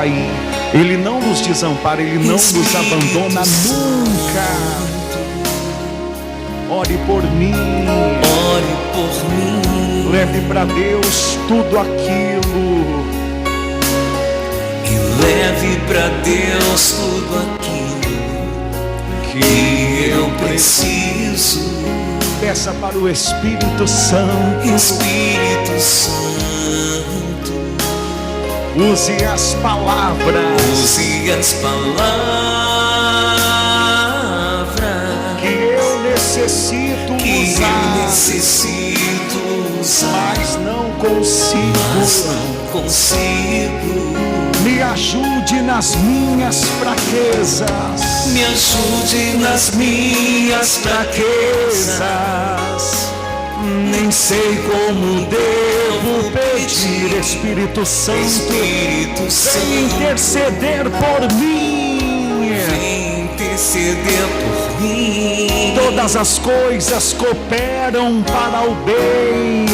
cair. Ele não nos desampara, Ele não nos abandona nunca. Ore por mim. Ore por mim. Leve para Deus tudo aquilo. E leve para Deus tudo aquilo que eu preciso. Peça para o Espírito Santo. Espírito Santo, use as palavras. use as palavras que eu necessito que usar. eu necessito usar, Mas não consigo. mas não consigo. Me ajude nas minhas fraquezas. Me ajude nas minhas fraquezas. Nem sei como devo pedir. Espírito Santo, Espírito vem Santo, interceder por mim. vem interceder por mim. Todas as coisas cooperam para o bem.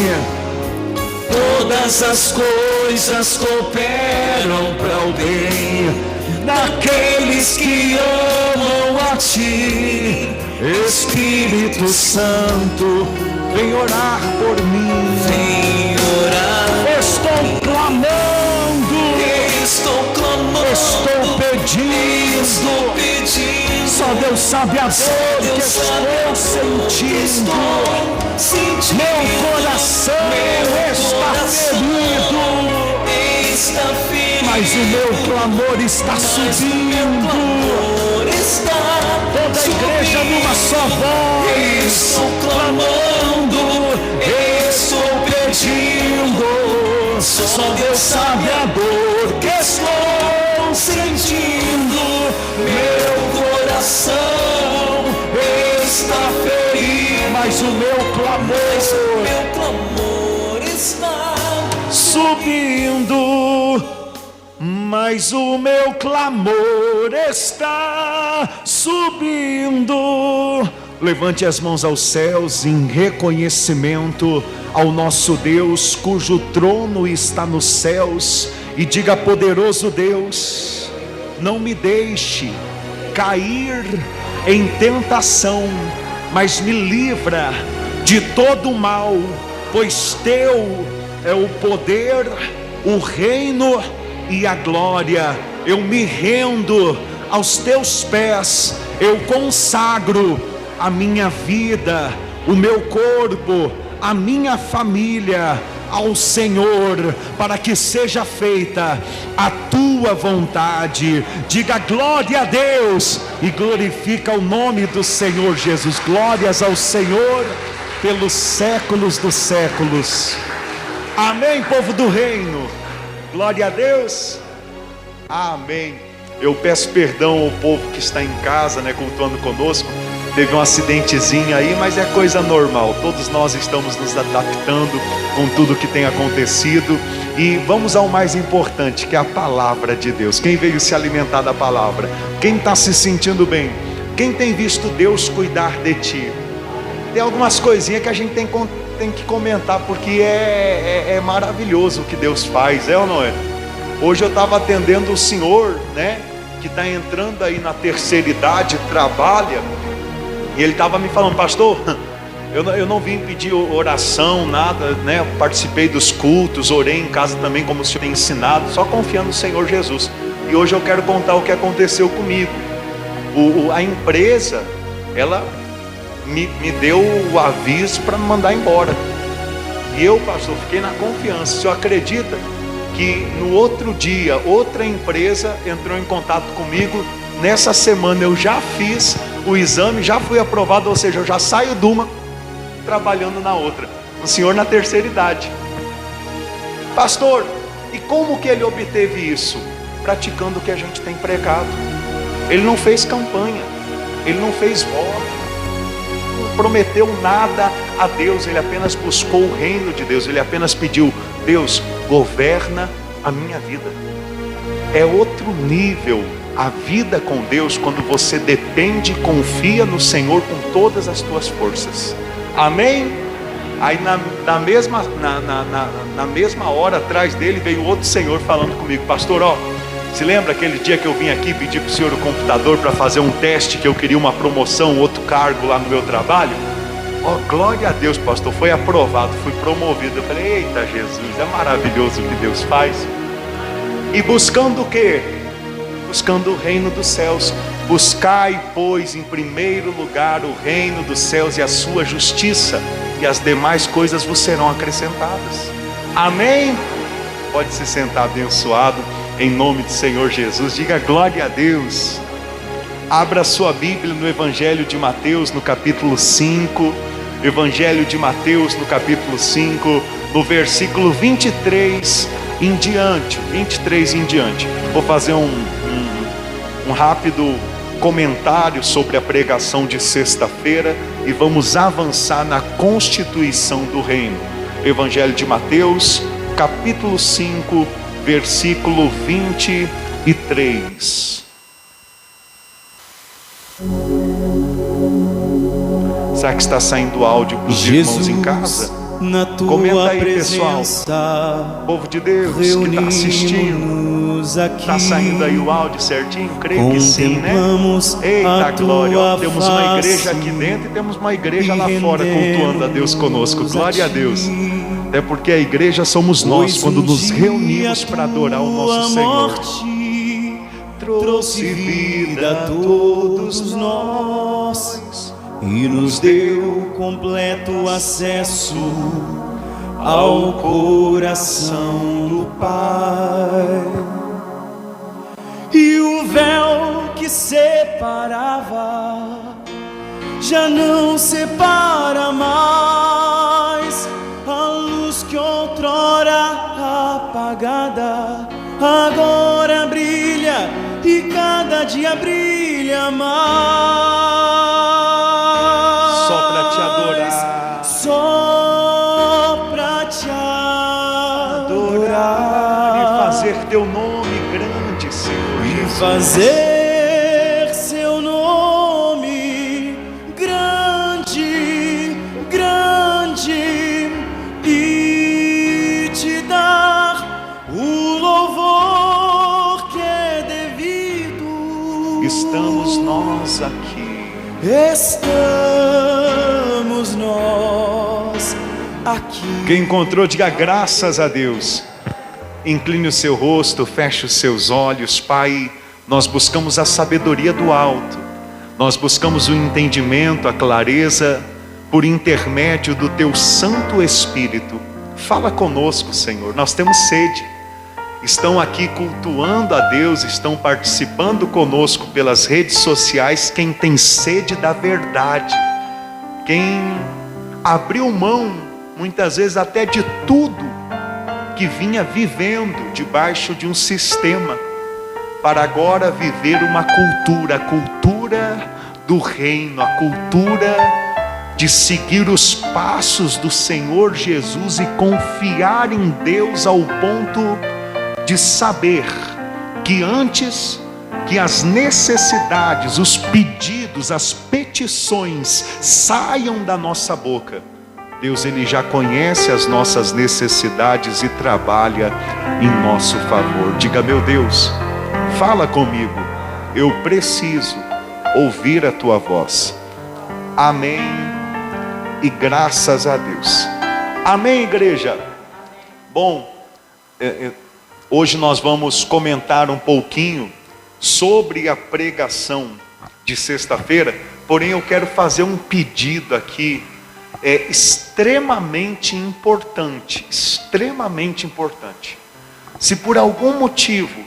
Todas as coisas cooperam para o bem Daqueles que amam a Ti. Espírito Santo, vem orar por mim. Vem orar. Estou clamando, Estou clamando. estou pedindo. Estou pedindo. Só Deus sabe a dor que estou sentindo. Meu coração está ferido, mas o meu clamor está subindo. Toda a igreja numa só voz. Estou clamando. Estou pedindo. Só Deus sabe a dor que estou sentindo. Meu coração está ferido, mas o meu clamor está subindo. Mas o meu clamor está subindo. Levante as mãos aos céus em reconhecimento ao nosso Deus, cujo trono está nos céus, e diga: poderoso Deus, não me deixe cair em tentação, mas me livra de todo o mal, pois Teu é o poder, o reino e a glória. Eu me rendo aos Teus pés, eu consagro a minha vida, o meu corpo, a minha família ao Senhor, para que seja feita a Tua vontade. Diga glória a Deus e glorifica o nome do Senhor Jesus. Glórias ao Senhor pelos séculos dos séculos. Amém, povo do reino. Glória a Deus. Amém. Eu peço perdão ao povo que está em casa, cultuando conosco. Teve um acidentezinho aí, mas é coisa normal. Todos nós estamos nos adaptando com tudo que tem acontecido. E vamos ao mais importante, que é a palavra de Deus. Quem veio se alimentar da palavra? Quem está se sentindo bem? Quem tem visto Deus cuidar de ti? Tem algumas coisinhas que a gente tem que comentar, porque é maravilhoso o que Deus faz, é ou não é? Hoje eu estava atendendo o senhor, que está entrando aí na terceira idade, trabalha. E ele estava me falando: pastor, eu não vim pedir oração, nada, Eu participei dos cultos, orei em casa também, como o senhor tem ensinado, só confiando no Senhor Jesus. E hoje eu quero contar o que aconteceu comigo. A empresa, ela me deu o aviso para me mandar embora. E eu, pastor, fiquei na confiança. O senhor acredita que no outro dia, outra empresa entrou em contato comigo? Nessa semana eu já fiz o exame, já fui aprovado, ou seja, eu já saio de uma trabalhando na outra. O senhor na terceira idade. Pastor, e como que ele obteve isso? Praticando o que a gente tem pregado. Ele não fez campanha, ele não fez voto, não prometeu nada a Deus, ele apenas buscou o reino de Deus, ele apenas pediu: Deus, governa a minha vida. É outro nível a vida com Deus, quando você depende e confia no Senhor com todas as tuas forças. Amém? Aí na mesma hora, atrás dele veio outro senhor falando comigo: pastor, Se lembra aquele dia que eu vim aqui pedir para o senhor o computador para fazer um teste, que eu queria uma promoção, outro cargo lá no meu trabalho? Oh, glória a Deus, pastor, foi aprovado, fui promovido. Eu falei, eita Jesus, é maravilhoso o que Deus faz. E buscando o quê? Buscando o reino dos céus. Buscai, pois, em primeiro lugar o reino dos céus e a sua justiça, e as demais coisas vos serão acrescentadas. Amém? Pode se sentar abençoado, em nome do Senhor Jesus. Diga glória a Deus. Abra sua Bíblia no Evangelho de Mateus, no capítulo 5. Evangelho de Mateus, no capítulo 5, no versículo 23 em diante. 23 em diante. Vou fazer um rápido comentário sobre a pregação de sexta-feira e vamos avançar na constituição do reino. Evangelho de Mateus, capítulo 5, versículo 23. Será que está saindo áudio para os irmãos em casa? Comenta aí, pessoal. Povo de Deus que está assistindo, está saindo aí o áudio certinho? Creio que sim, né? Eita glória, ó, temos uma igreja aqui dentro e temos uma igreja lá fora cultuando a Deus conosco. Glória a Deus. Até porque a igreja somos nós, quando nos reunimos para adorar o nosso Senhor. Trouxe vida a todos nós e nos deu completo acesso ao coração do Pai. E o véu que separava já não separa mais. A luz que outrora apagada agora brilha e cada dia brilha mais. Só para te adorar, só para te adorar e fazer teu nome grande, Senhor Jesus. Fazer seu nome grande, grande, e te dar o louvor que é devido. Estamos nós aqui. Estamos nós aqui. Quem encontrou, diga graças a Deus. Incline o seu rosto, feche os seus olhos. Pai, nós buscamos a sabedoria do alto, nós buscamos o entendimento, a clareza, por intermédio do Teu Santo Espírito. Fala conosco, Senhor, nós temos sede. Estão aqui cultuando a Deus, estão participando conosco pelas redes sociais quem tem sede da verdade, quem abriu mão, muitas vezes até de tudo que vinha vivendo debaixo de um sistema, para agora viver uma cultura, a cultura do reino, a cultura de seguir os passos do Senhor Jesus e confiar em Deus ao ponto de saber que antes que as necessidades, os pedidos, as petições saiam da nossa boca, Deus, Ele já conhece as nossas necessidades e trabalha em nosso favor. Diga, meu Deus, fala comigo, eu preciso ouvir a Tua voz. Amém e graças a Deus. Amém, igreja? Bom, hoje nós vamos comentar um pouquinho sobre a pregação de sexta-feira, porém eu quero fazer um pedido aqui, extremamente importante, extremamente importante. Se por algum motivo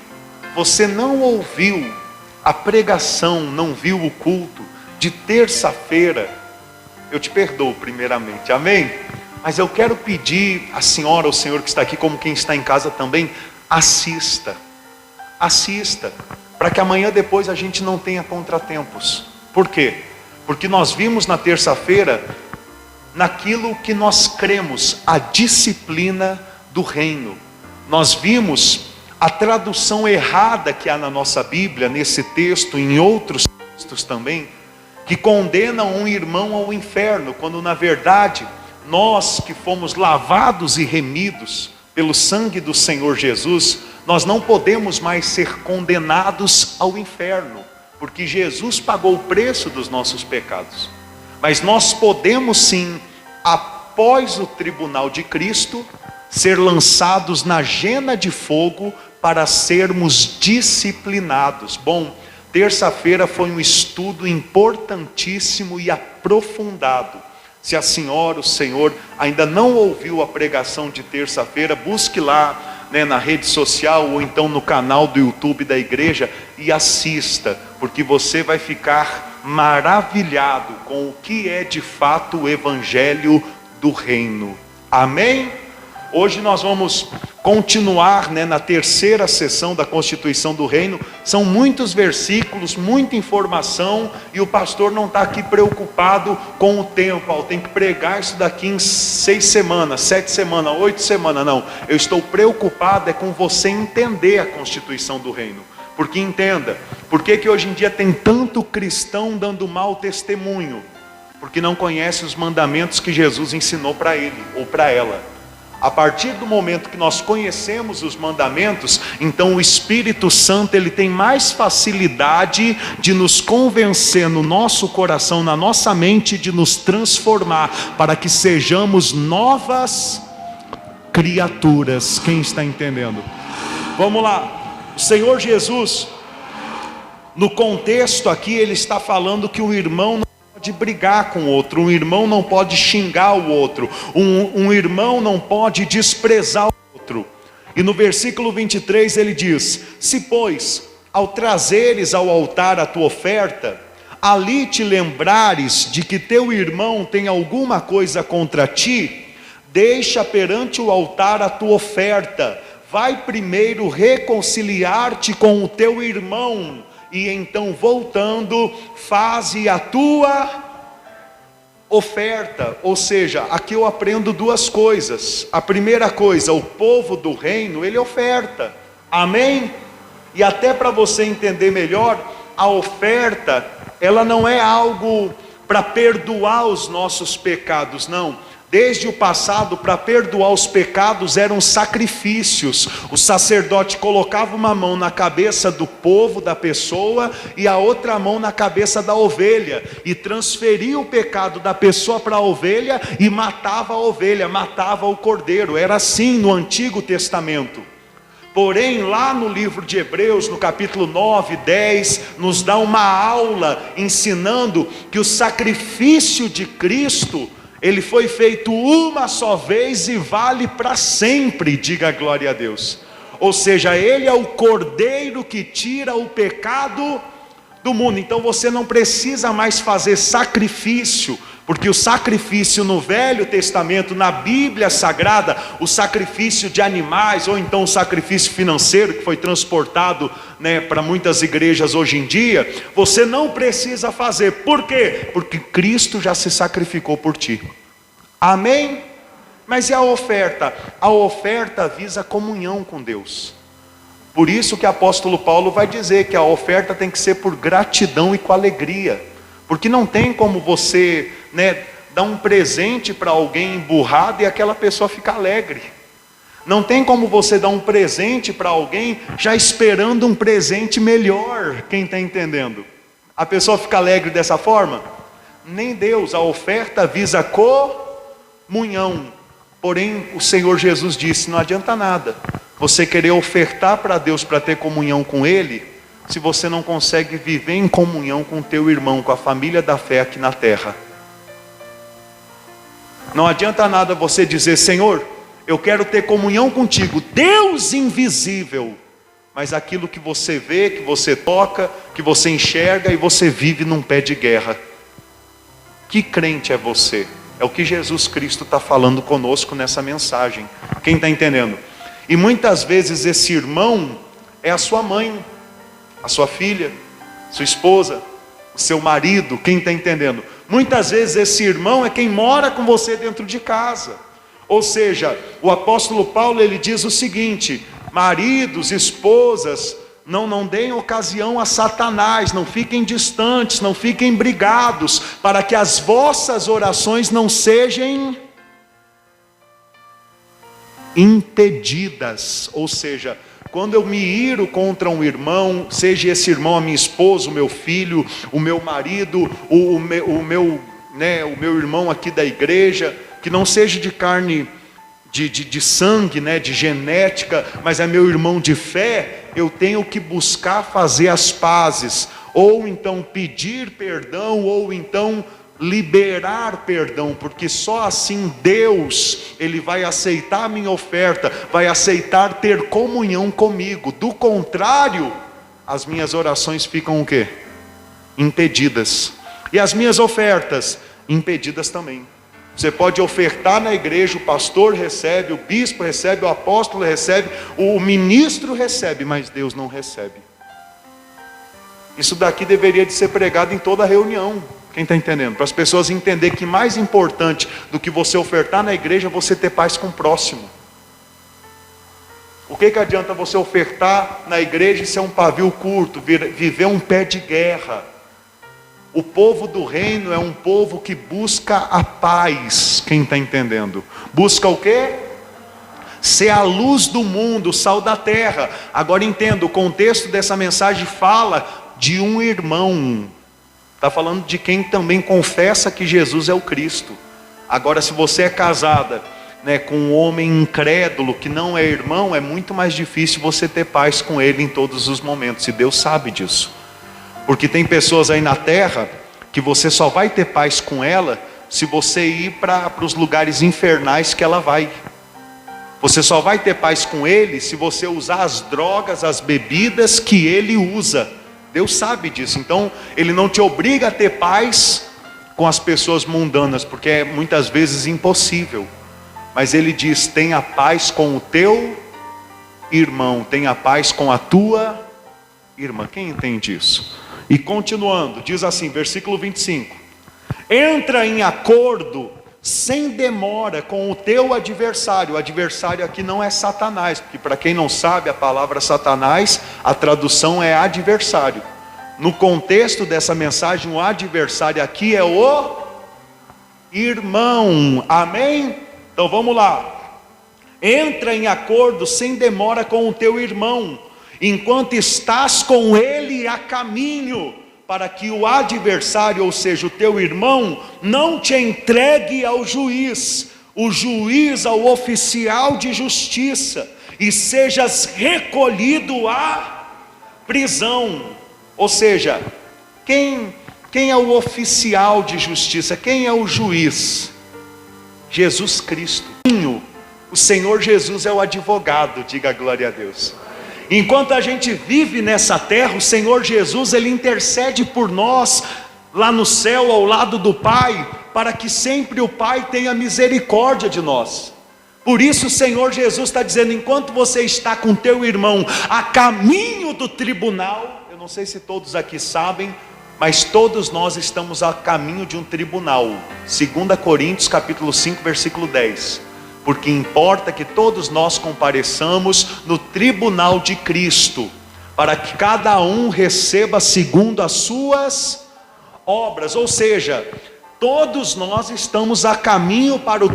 você não ouviu a pregação, não viu o culto de terça-feira, eu te perdoo primeiramente, amém? Mas eu quero pedir à senhora, ao senhor que está aqui, como quem está em casa também, assista, para que amanhã depois a gente não tenha contratempos. Por quê? Porque nós vimos na terça-feira, naquilo que nós cremos, a disciplina do reino. Nós vimos a tradução errada que há na nossa Bíblia, nesse texto, em outros textos também, que condenam um irmão ao inferno, quando na verdade, nós que fomos lavados e remidos pelo sangue do Senhor Jesus, nós não podemos mais ser condenados ao inferno, porque Jesus pagou o preço dos nossos pecados. Mas nós podemos sim, após o tribunal de Cristo, ser lançados na jena de fogo para sermos disciplinados. Bom, terça-feira foi um estudo importantíssimo e aprofundado. Se a senhora, o senhor, ainda não ouviu a pregação de terça-feira, busque lá, na rede social ou então no canal do YouTube da igreja e assista, porque você vai ficar maravilhado com o que é de fato o evangelho do reino. Amém? Hoje nós vamos continuar, na terceira sessão da Constituição do Reino. São muitos versículos, muita informação, e o pastor não está aqui preocupado com o tempo. Tem que pregar isso daqui em 6 semanas, 7 semanas, 8 semanas. Não, eu estou preocupado com você entender a Constituição do Reino. Porque entenda, por que hoje em dia tem tanto cristão dando mau testemunho? Porque não conhece os mandamentos que Jesus ensinou para ele ou para ela. A partir do momento que nós conhecemos os mandamentos, então o Espírito Santo ele tem mais facilidade de nos convencer no nosso coração, na nossa mente, de nos transformar, para que sejamos novas criaturas. Quem está entendendo? Vamos lá. O Senhor Jesus, no contexto aqui, ele está falando que o irmão não pode brigar com o outro, um irmão não pode xingar o outro, um irmão não pode desprezar o outro. E no versículo 23 ele diz: se pois ao trazeres ao altar a tua oferta, ali te lembrares de que teu irmão tem alguma coisa contra ti, deixa perante o altar a tua oferta, vai primeiro reconciliar-te com o teu irmão, e então voltando, faze a tua oferta. Ou seja, aqui eu aprendo duas coisas. A primeira coisa, o povo do reino, ele oferta. Amém? E até para você entender melhor, a oferta, ela não é algo para perdoar os nossos pecados, não. Desde o passado, para perdoar os pecados, eram sacrifícios. O sacerdote colocava uma mão na cabeça do povo, da pessoa, e a outra mão na cabeça da ovelha, e transferia o pecado da pessoa para a ovelha, e matava a ovelha, matava o cordeiro. Era assim no Antigo Testamento. Porém, lá no livro de Hebreus, no capítulo 9, 10, nos dá uma aula ensinando que o sacrifício de Cristo, ele foi feito uma só vez e vale para sempre, diga glória a Deus. Ou seja, ele é o cordeiro que tira o pecado do mundo. Então você não precisa mais fazer sacrifício, porque o sacrifício no Velho Testamento, na Bíblia Sagrada, o sacrifício de animais, ou então o sacrifício financeiro, que foi transportado para muitas igrejas hoje em dia, você não precisa fazer. Por quê? Porque Cristo já se sacrificou por ti. Amém? Mas e a oferta? A oferta visa comunhão com Deus. Por isso que o apóstolo Paulo vai dizer que a oferta tem que ser por gratidão e com alegria. Porque não tem como você dar um presente para alguém emburrado e aquela pessoa ficar alegre. Não tem como você dar um presente para alguém já esperando um presente melhor. Quem está entendendo? A pessoa fica alegre dessa forma? Nem Deus. A oferta visa comunhão. Porém, o Senhor Jesus disse: não adianta nada você querer ofertar para Deus para ter comunhão com Ele, se você não consegue viver em comunhão com o teu irmão, com a família da fé aqui na terra. Não adianta nada você dizer: Senhor, eu quero ter comunhão contigo, Deus invisível, mas aquilo que você vê, que você toca, que você enxerga, e você vive num pé de guerra. Que crente é você? É o que Jesus Cristo está falando conosco nessa mensagem. Quem está entendendo? E muitas vezes esse irmão é a sua mãe, a sua filha, sua esposa, o seu marido. Quem está entendendo? Muitas vezes esse irmão é quem mora com você dentro de casa. Ou seja, o apóstolo Paulo, ele diz o seguinte: maridos, esposas, não deem ocasião a Satanás, não fiquem distantes, não fiquem brigados, para que as vossas orações não sejam impedidas. Ou seja, Quando eu me iro contra um irmão, seja esse irmão a minha esposa, o meu filho, o meu marido, o meu irmão aqui da igreja, que não seja de carne, de sangue, de genética, mas é meu irmão de fé, eu tenho que buscar fazer as pazes, ou então pedir perdão, ou então liberar perdão, porque só assim Deus, Ele vai aceitar a minha oferta, vai aceitar ter comunhão comigo. Do contrário, as minhas orações ficam o quê? Impedidas. E as minhas ofertas, impedidas também. Você pode ofertar na igreja, o pastor recebe, o bispo recebe, o apóstolo recebe, o ministro recebe, mas Deus não recebe. Isso daqui deveria de ser pregado em toda reunião. Quem está entendendo? Para as pessoas entenderem que mais importante do que você ofertar na igreja é você ter paz com o próximo. O que adianta você ofertar na igreja e ser um pavio curto, viver um pé de guerra? O povo do reino é um povo que busca a paz. Quem está entendendo? Busca o quê? Ser a luz do mundo, o sal da terra. Agora entenda, o contexto dessa mensagem fala de um irmão. Está falando de quem também confessa que Jesus é o Cristo. Agora, se você é casada, com um homem incrédulo, que não é irmão, é muito mais difícil você ter paz com ele em todos os momentos. E Deus sabe disso. Porque tem pessoas aí na terra, que você só vai ter paz com ela, se você ir para os lugares infernais que ela vai. Você só vai ter paz com ele, se você usar as drogas, as bebidas que ele usa. Deus sabe disso, então Ele não te obriga a ter paz com as pessoas mundanas, porque é muitas vezes impossível. Mas Ele diz, tenha paz com o teu irmão, tenha paz com a tua irmã. Quem entende isso? E continuando, diz assim, versículo 25: entra em acordo sem demora com o teu adversário. O adversário aqui não é Satanás, porque para quem não sabe a palavra Satanás, a tradução é adversário. No contexto dessa mensagem, o adversário aqui é o irmão. Amém? Então vamos lá. Entra em acordo sem demora com o teu irmão, enquanto estás com ele a caminho, para que o adversário, ou seja, o teu irmão, não te entregue ao juiz, o juiz ao oficial de justiça, e sejas recolhido à prisão. Ou seja, quem é o oficial de justiça? Quem é o juiz? Jesus Cristo. O Senhor Jesus é o advogado, diga glória a Deus. Enquanto a gente vive nessa terra, o Senhor Jesus, Ele intercede por nós, lá no céu, ao lado do Pai, para que sempre o Pai tenha misericórdia de nós. Por isso o Senhor Jesus está dizendo, enquanto você está com teu irmão a caminho do tribunal, eu não sei se todos aqui sabem, mas todos nós estamos a caminho de um tribunal. 2 Coríntios capítulo 5, versículo 10. Porque importa que todos nós compareçamos no tribunal de Cristo, para que cada um receba segundo as suas obras. Ou seja, todos nós estamos a caminho para o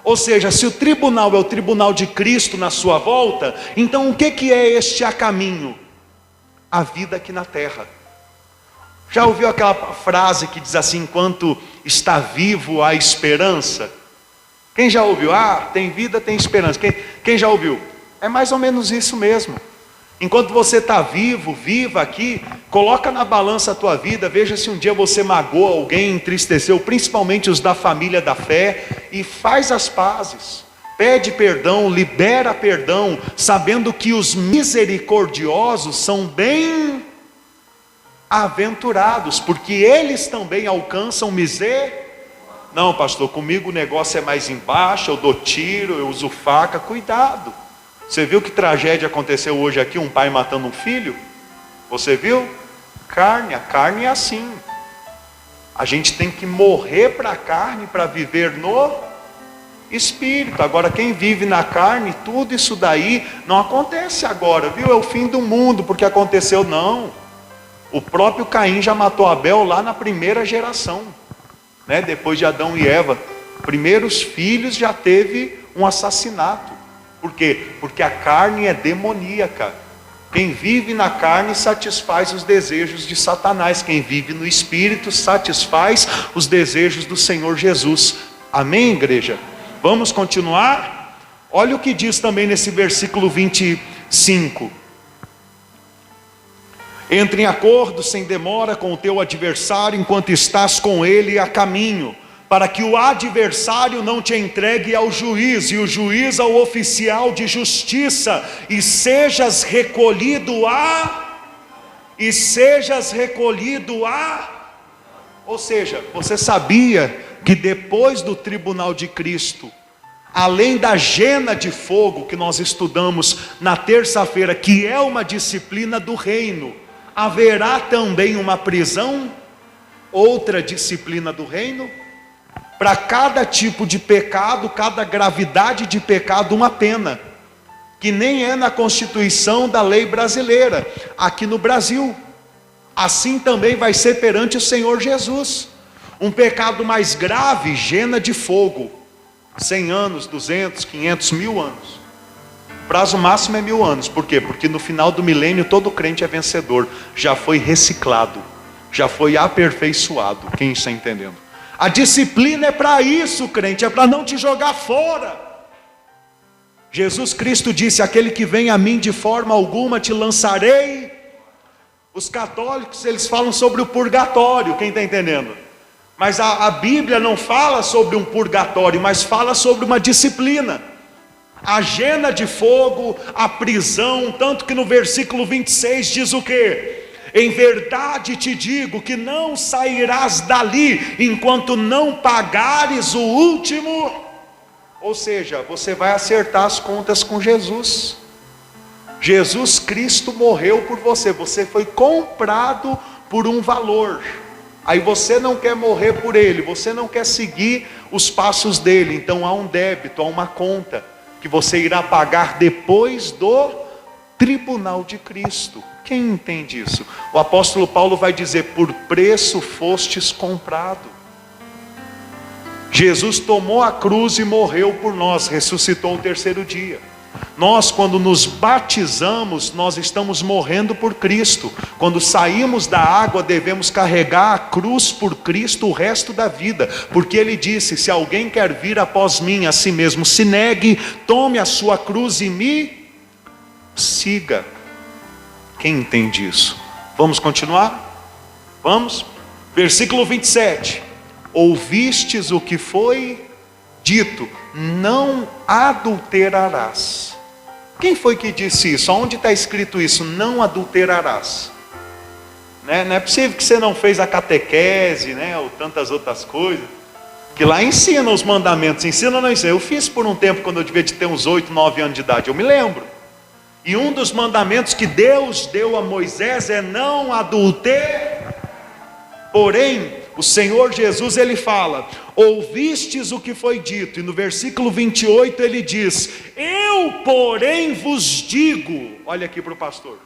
Ou seja, se o tribunal é o tribunal de Cristo na sua volta, então o que é este a caminho? A vida aqui na terra. Já ouviu aquela frase que diz assim, enquanto está vivo há esperança? Quem já ouviu? Tem vida, tem esperança. Quem já ouviu? É mais ou menos isso mesmo. Enquanto você está vivo, viva aqui, coloca na balança a tua vida, veja se um dia você magoou alguém, entristeceu, principalmente os da família da fé, e faz as pazes. Pede perdão, libera perdão, sabendo que os misericordiosos são bem-aventurados, porque eles também alcançam misericórdia. Não, pastor, comigo o negócio é mais embaixo, eu dou tiro, eu uso faca. Cuidado. Você viu que tragédia aconteceu hoje aqui, um pai matando um filho? Você viu? A carne é assim. A gente tem que morrer para a carne para viver no espírito. Agora quem vive na carne, tudo isso daí não acontece agora, viu? É o fim do mundo porque aconteceu, não. O próprio Caim já matou Abel lá na primeira geração. Depois de Adão e Eva, primeiros filhos, já teve um assassinato. Por quê? Porque a carne é demoníaca. Quem vive na carne satisfaz os desejos de Satanás. Quem vive no Espírito satisfaz os desejos do Senhor Jesus. Amém, igreja? Vamos continuar? Olha o que diz também nesse versículo 25. Entre em acordo sem demora com o teu adversário, enquanto estás com ele a caminho, para que o adversário não te entregue ao juiz, e o juiz ao oficial de justiça, e sejas recolhido ou seja, você sabia que depois do tribunal de Cristo, além da jena de fogo que nós estudamos na terça-feira, que é uma disciplina do reino, haverá também uma prisão, outra disciplina do reino? Para cada tipo de pecado, cada gravidade de pecado, uma pena, que nem é na Constituição da lei brasileira, aqui no Brasil. Assim também vai ser perante o Senhor Jesus. Um pecado mais grave, jena de fogo, 100 anos, 200, 500, 1000 anos. O prazo máximo é 1000 anos. Por quê? Porque no final do milênio todo crente é vencedor, já foi reciclado, já foi aperfeiçoado. Quem está entendendo? A disciplina é para isso, crente, é para não te jogar fora. Jesus Cristo disse: aquele que vem a mim de forma alguma te lançarei. Os católicos, eles falam sobre o purgatório, quem está entendendo? Mas a Bíblia não fala sobre um purgatório, mas fala sobre uma disciplina. A jena de fogo, a prisão, tanto que no versículo 26 diz o quê? Em verdade te digo que não sairás dali enquanto não pagares o último. Ou seja, você vai acertar as contas com Jesus. Jesus Cristo morreu por você, você foi comprado por um valor. Aí você não quer morrer por ele, você não quer seguir os passos dele, então há um débito, há uma conta que você irá pagar depois do tribunal de Cristo. Quem entende isso? O apóstolo Paulo vai dizer: por preço fostes comprado. Jesus tomou a cruz e morreu por nós, ressuscitou o terceiro dia. Nós, quando nos batizamos, nós estamos morrendo por Cristo. Quando saímos da água, devemos carregar a cruz por Cristo o resto da vida, porque ele disse: se alguém quer vir após mim, a si mesmo se negue, tome a sua cruz e me siga. Quem entende isso? Vamos continuar? Vamos? Versículo 27. Ouvistes o que foi dito: não adulterarás. Quem foi que disse isso? Onde está escrito isso? Não adulterarás. Não é possível que você não fez a catequese, ou tantas outras coisas, que lá ensina os mandamentos. Ensina ou não ensina? Eu fiz por um tempo, quando eu devia de ter uns 8, 9 anos de idade, eu me lembro. E um dos mandamentos que Deus deu a Moisés é: não adulterar. Porém, o Senhor Jesus, ele fala: ouvistes o que foi dito. E no versículo 28 ele diz: eu porém vos digo. Olha aqui para o pastor.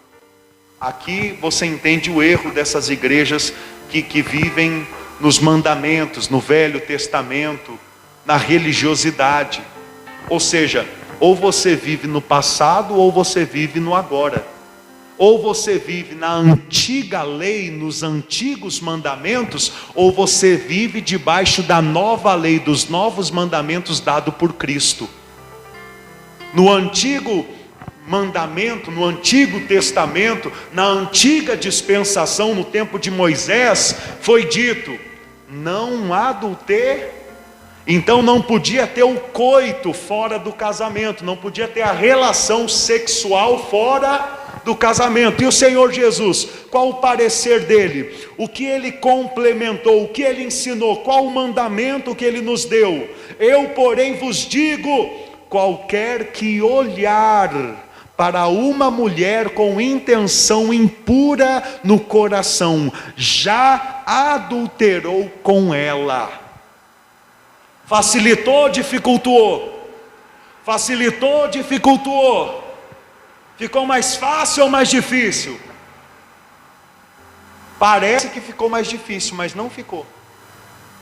Aqui você entende o erro dessas igrejas que vivem nos mandamentos, no Velho Testamento, na religiosidade. Ou seja, ou você vive no passado, ou você vive no agora. Ou você vive na antiga lei, nos antigos mandamentos, ou você vive debaixo da nova lei, dos novos mandamentos dado por Cristo. No antigo mandamento, no Antigo Testamento, na antiga dispensação, no tempo de Moisés, foi dito: não adultere. Então não podia ter o coito fora do casamento, não podia ter a relação sexual fora do casamento. E o Senhor Jesus, qual o parecer dele? O que ele complementou, o que ele ensinou, qual o mandamento que ele nos deu? Eu, porém, vos digo: qualquer que olhar para uma mulher com intenção impura no coração, já adulterou com ela. Facilitou, dificultou? Facilitou, dificultou? Ficou mais fácil ou mais difícil? Parece que ficou mais difícil, mas não ficou.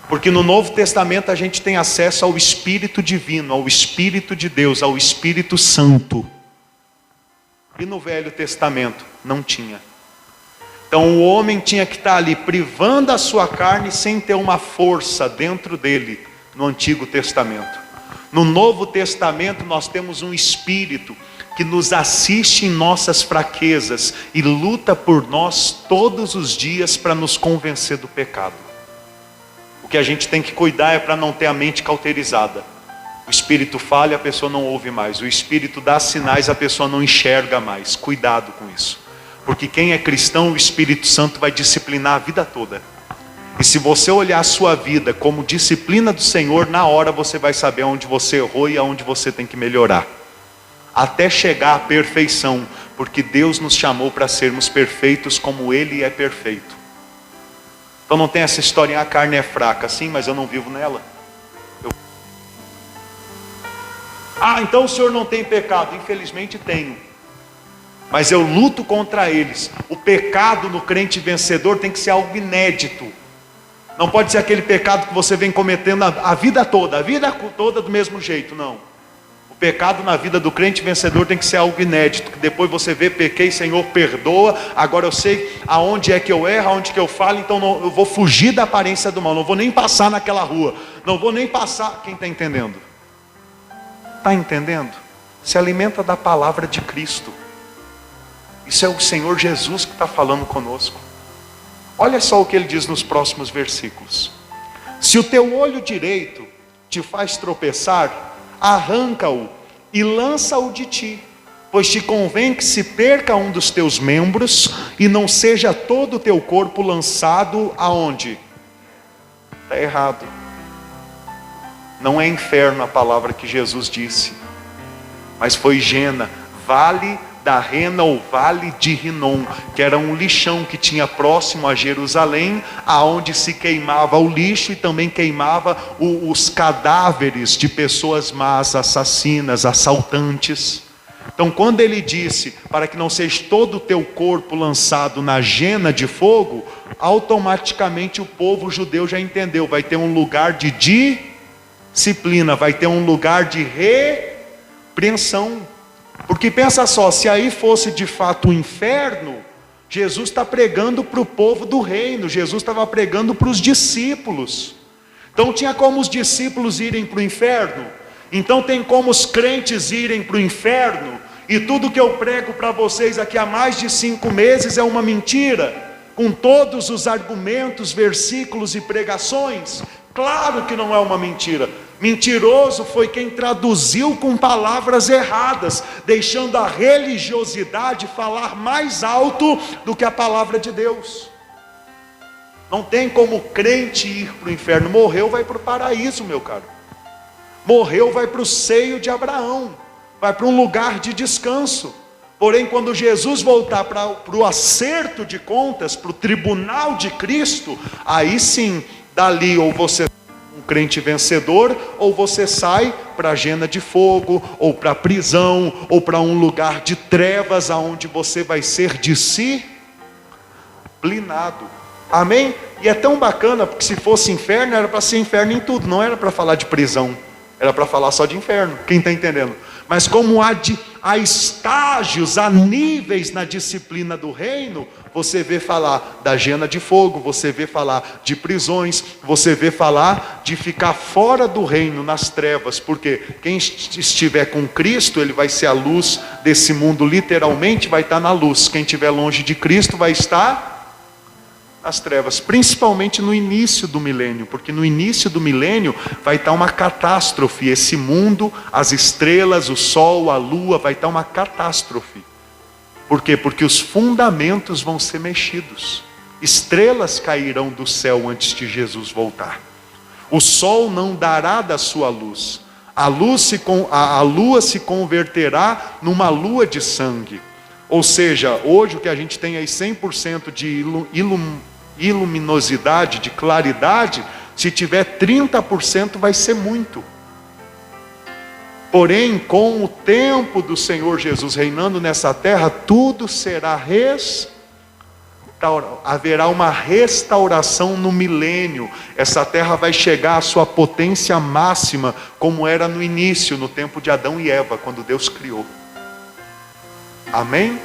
Porque no Novo Testamento a gente tem acesso ao Espírito Divino, ao Espírito de Deus, ao Espírito Santo. E no Velho Testamento não tinha. Então o homem tinha que estar ali privando a sua carne sem ter uma força dentro dele no Antigo Testamento. No Novo Testamento nós temos um Espírito que nos assiste em nossas fraquezas e luta por nós todos os dias para nos convencer do pecado. O que a gente tem que cuidar é para não ter a mente cauterizada. O Espírito fala e a pessoa não ouve mais. O Espírito dá sinais, a pessoa não enxerga mais. Cuidado com isso. Porque quem é cristão, o Espírito Santo vai disciplinar a vida toda. E se você olhar a sua vida como disciplina do Senhor, na hora você vai saber onde você errou e aonde você tem que melhorar. Até chegar à perfeição. Porque Deus nos chamou para sermos perfeitos como Ele é perfeito. Então não tem essa historinha, a carne é fraca. Sim, mas eu não vivo nela. Então o senhor não tem pecado. Infelizmente tenho, mas eu luto contra eles. O pecado no crente vencedor tem que ser algo inédito. Não pode ser aquele pecado que você vem cometendo a vida toda do mesmo jeito, não. O pecado na vida do crente vencedor tem que ser algo inédito, que depois você vê, pequei, Senhor, perdoa, agora eu sei aonde é que eu erro, aonde que eu falo, então não, eu vou fugir da aparência do mal, não vou nem passar naquela rua, não vou nem passar. Quem está entendendo? Está entendendo? Se alimenta da palavra de Cristo. Isso é o Senhor Jesus que está falando conosco. Olha só o que ele diz nos próximos versículos. Se o teu olho direito te faz tropeçar, arranca-o e lança-o de ti, pois te convém que se perca um dos teus membros e não seja todo o teu corpo lançado aonde? Está errado. Não é inferno a palavra que Jesus disse, mas foi Gena, vale da Rena ou vale de Rinom, que era um lixão que tinha próximo a Jerusalém, aonde se queimava o lixo e também queimava os cadáveres de pessoas más, assassinas, assaltantes. Então quando ele disse, para que não seja todo o teu corpo lançado na gena de fogo, automaticamente o povo judeu já entendeu, vai ter um lugar de disciplina, vai ter um lugar de repreensão. Porque pensa só, se aí fosse de fato o inferno, Jesus está pregando para o povo do reino, Jesus estava pregando para os discípulos. Então tinha como os discípulos irem para o inferno, então tem como os crentes irem para o inferno, e tudo que eu prego para vocês aqui há mais de 5 meses é uma mentira, com todos os argumentos, versículos e pregações. Claro que não é uma mentira. Mentiroso foi quem traduziu com palavras erradas, deixando a religiosidade falar mais alto do que a palavra de Deus. Não tem como crente ir para o inferno. Morreu, vai para o paraíso, meu caro. Morreu, vai para o seio de Abraão, vai para um lugar de descanso. Porém, quando Jesus voltar para o acerto de contas, para o tribunal de Cristo, aí sim, dali ou você é um crente vencedor, ou você sai para a gena de fogo, ou para a prisão, ou para um lugar de trevas, aonde você vai ser disciplinado. Amém? E é tão bacana, porque se fosse inferno, era para ser inferno em tudo, não era para falar de prisão, era para falar só de inferno. Quem está entendendo? Mas como há estágios, há níveis na disciplina do reino, você vê falar da gena de fogo, você vê falar de prisões, você vê falar de ficar fora do reino, nas trevas, porque quem estiver com Cristo, ele vai ser a luz desse mundo, literalmente vai estar na luz. Quem estiver longe de Cristo vai estar nas trevas, principalmente no início do milênio, porque no início do milênio vai estar uma catástrofe. Esse mundo, as estrelas, o sol, a lua, vai estar uma catástrofe. Por quê? Porque os fundamentos vão ser mexidos. Estrelas cairão do céu antes de Jesus voltar. O sol não dará da sua luz. A lua se converterá numa lua de sangue. Ou seja, hoje o que a gente tem aí 100% de iluminosidade, de claridade, se tiver 30% vai ser muito. Porém, com o tempo do Senhor Jesus reinando nessa terra, tudo será haverá uma restauração no milênio. Essa terra vai chegar à sua potência máxima, como era no início, no tempo de Adão e Eva, quando Deus criou. Amém?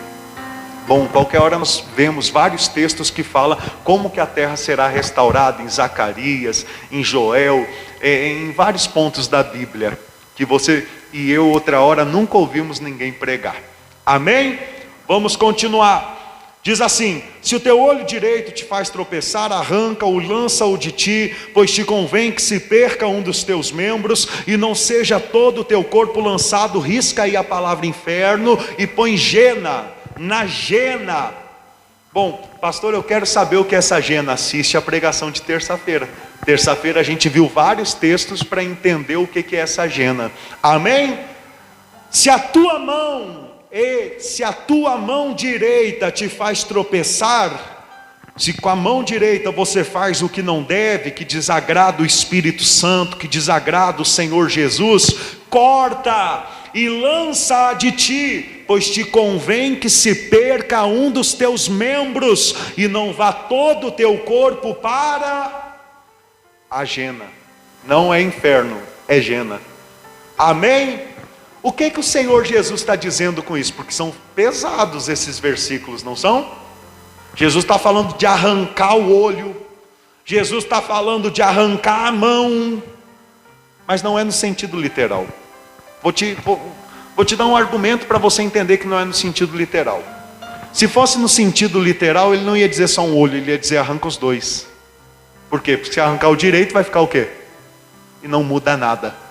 Bom, qualquer hora nós vemos vários textos que falam como que a terra será restaurada, em Zacarias, em Joel, em vários pontos da Bíblia, que você e eu outra hora nunca ouvimos ninguém pregar. Amém? Vamos continuar. Diz assim: se o teu olho direito te faz tropeçar, arranca-o, lança-o de ti, pois te convém que se perca um dos teus membros, e não seja todo o teu corpo lançado. Risca aí a palavra inferno e põe Gena, na Gena. Bom, pastor, eu quero saber o que é essa Gena. Assiste a pregação de terça-feira. Terça-feira a gente viu vários textos para entender o que é essa Gena. Amém? Se a tua mão direita te faz tropeçar, se com a mão direita você faz o que não deve, que desagrada o Espírito Santo, que desagrada o Senhor Jesus, corta e lança de ti, pois te convém que se perca um dos teus membros, e não vá todo o teu corpo para a Gena. Não é inferno, é Gena. Amém? O que o Senhor Jesus está dizendo com isso? Porque são pesados esses versículos, não são? Jesus está falando de arrancar o olho, Jesus está falando de arrancar a mão, mas não é no sentido literal. Vou te dar um argumento para você entender que não é no sentido literal. Se fosse no sentido literal, ele não ia dizer só um olho, ele ia dizer arranca os dois. Por quê? Porque se arrancar o direito vai ficar o quê? E não muda nada.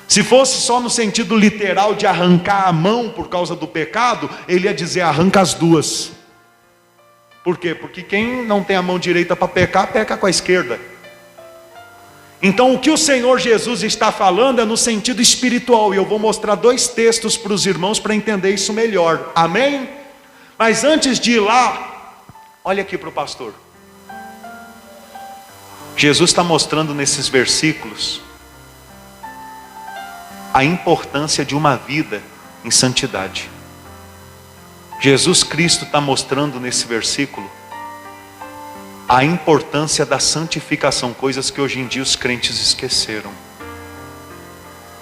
Se fosse só no sentido literal de arrancar a mão por causa do pecado, ele ia dizer arranca as duas. Por quê? Porque quem não tem a mão direita para pecar, peca com a esquerda. Então o que o Senhor Jesus está falando é no sentido espiritual, e eu vou mostrar 2 textos para os irmãos para entender isso melhor. Amém? Mas antes de ir lá, olha aqui para o pastor. Jesus está mostrando nesses versículos a importância de uma vida em santidade. Jesus Cristo está mostrando nesse versículo a importância da santificação, coisas que hoje em dia os crentes esqueceram.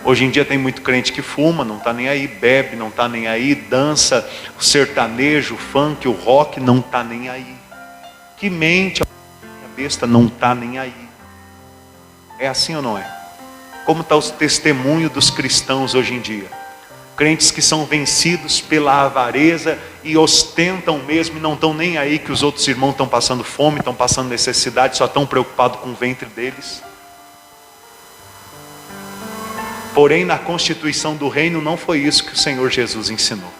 Hoje em dia tem muito crente que fuma, não está nem aí, bebe, não está nem aí, dança, o sertanejo, o funk, o rock, não está nem aí. Que mente, a besta, não está nem aí. É assim ou não é? Como está o testemunho dos cristãos hoje em dia? Crentes que são vencidos pela avareza e ostentam mesmo, e não estão nem aí que os outros irmãos estão passando fome, estão passando necessidade, só estão preocupados com o ventre deles. Porém, na constituição do reino não foi isso que o Senhor Jesus ensinou.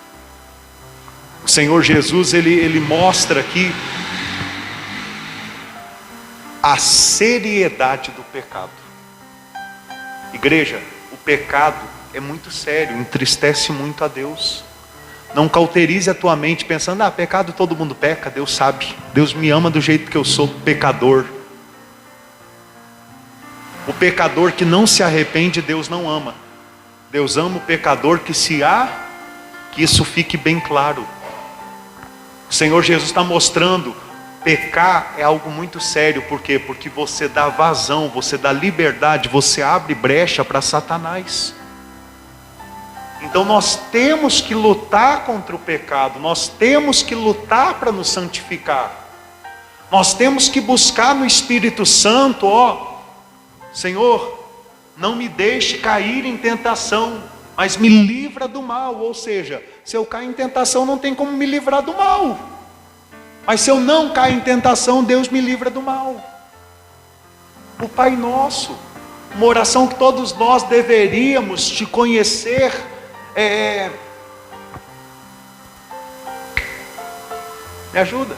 O Senhor Jesus, ele mostra aqui a seriedade do pecado. Igreja, o pecado é muito sério, entristece muito a Deus. Não cauterize a tua mente pensando, pecado todo mundo peca, Deus sabe, Deus me ama do jeito que eu sou pecador. O pecador que não se arrepende, Deus não ama. Deus ama o pecador que que isso fique bem claro. O Senhor Jesus está mostrando, pecar é algo muito sério. Por quê? Porque você dá vazão, você dá liberdade, você abre brecha para Satanás. Então nós temos que lutar contra o pecado, nós temos que lutar para nos santificar. Nós temos que buscar no Espírito Santo, Senhor, não me deixe cair em tentação, mas me livra do mal. Ou seja, se eu cair em tentação não tem como me livrar do mal. Mas se eu não cair em tentação, Deus me livra do mal. O Pai Nosso, uma oração que todos nós deveríamos te conhecer, me ajuda.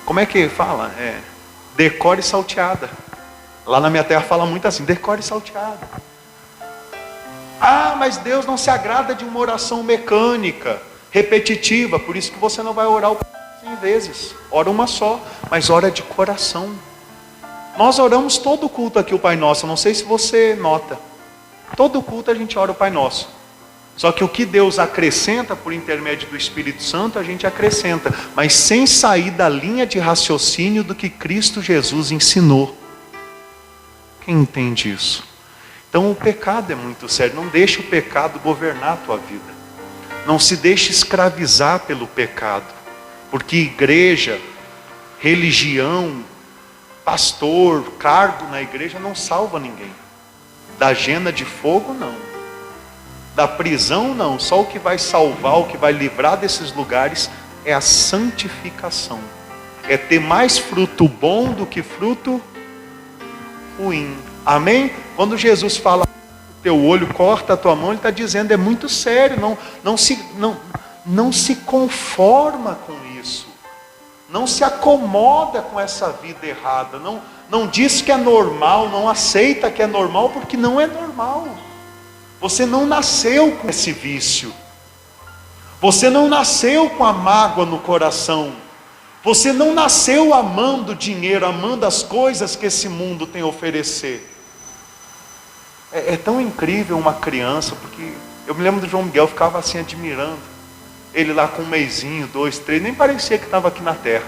Como é que fala? Decore salteada. Lá na minha terra fala muito assim, decore salteada. Mas Deus não se agrada de uma oração mecânica, repetitiva, por isso que você não vai orar 100 vezes, ora uma só, mas ora de coração. Nós oramos todo culto aqui o Pai Nosso, não sei se você nota, todo culto a gente ora o Pai Nosso, Só que o que Deus acrescenta por intermédio do Espírito Santo, a gente acrescenta, mas sem sair da linha de raciocínio do que Cristo Jesus ensinou. Quem entende isso? Então o pecado é muito sério. Não deixe o pecado governar a tua vida. Não se deixe escravizar pelo pecado. Porque igreja, religião, pastor, cargo na igreja não salva ninguém. Da gena de fogo não. Da prisão não. Só o que vai salvar, o que vai livrar desses lugares é a santificação. É ter mais fruto bom do que fruto ruim. Amém? Quando Jesus fala teu olho, corta a tua mão, ele está dizendo, é muito sério, não se conforma com isso, não se acomoda com essa vida errada, não diz que é normal, não aceita que é normal, porque não é normal. Você não nasceu com esse vício, você não nasceu com a mágoa no coração, você não nasceu amando dinheiro, amando as coisas que esse mundo tem a oferecer. É tão incrível uma criança, porque eu me lembro do João Miguel, ficava assim admirando, ele lá com um mesinho, 2, 3, nem parecia que estava aqui na terra,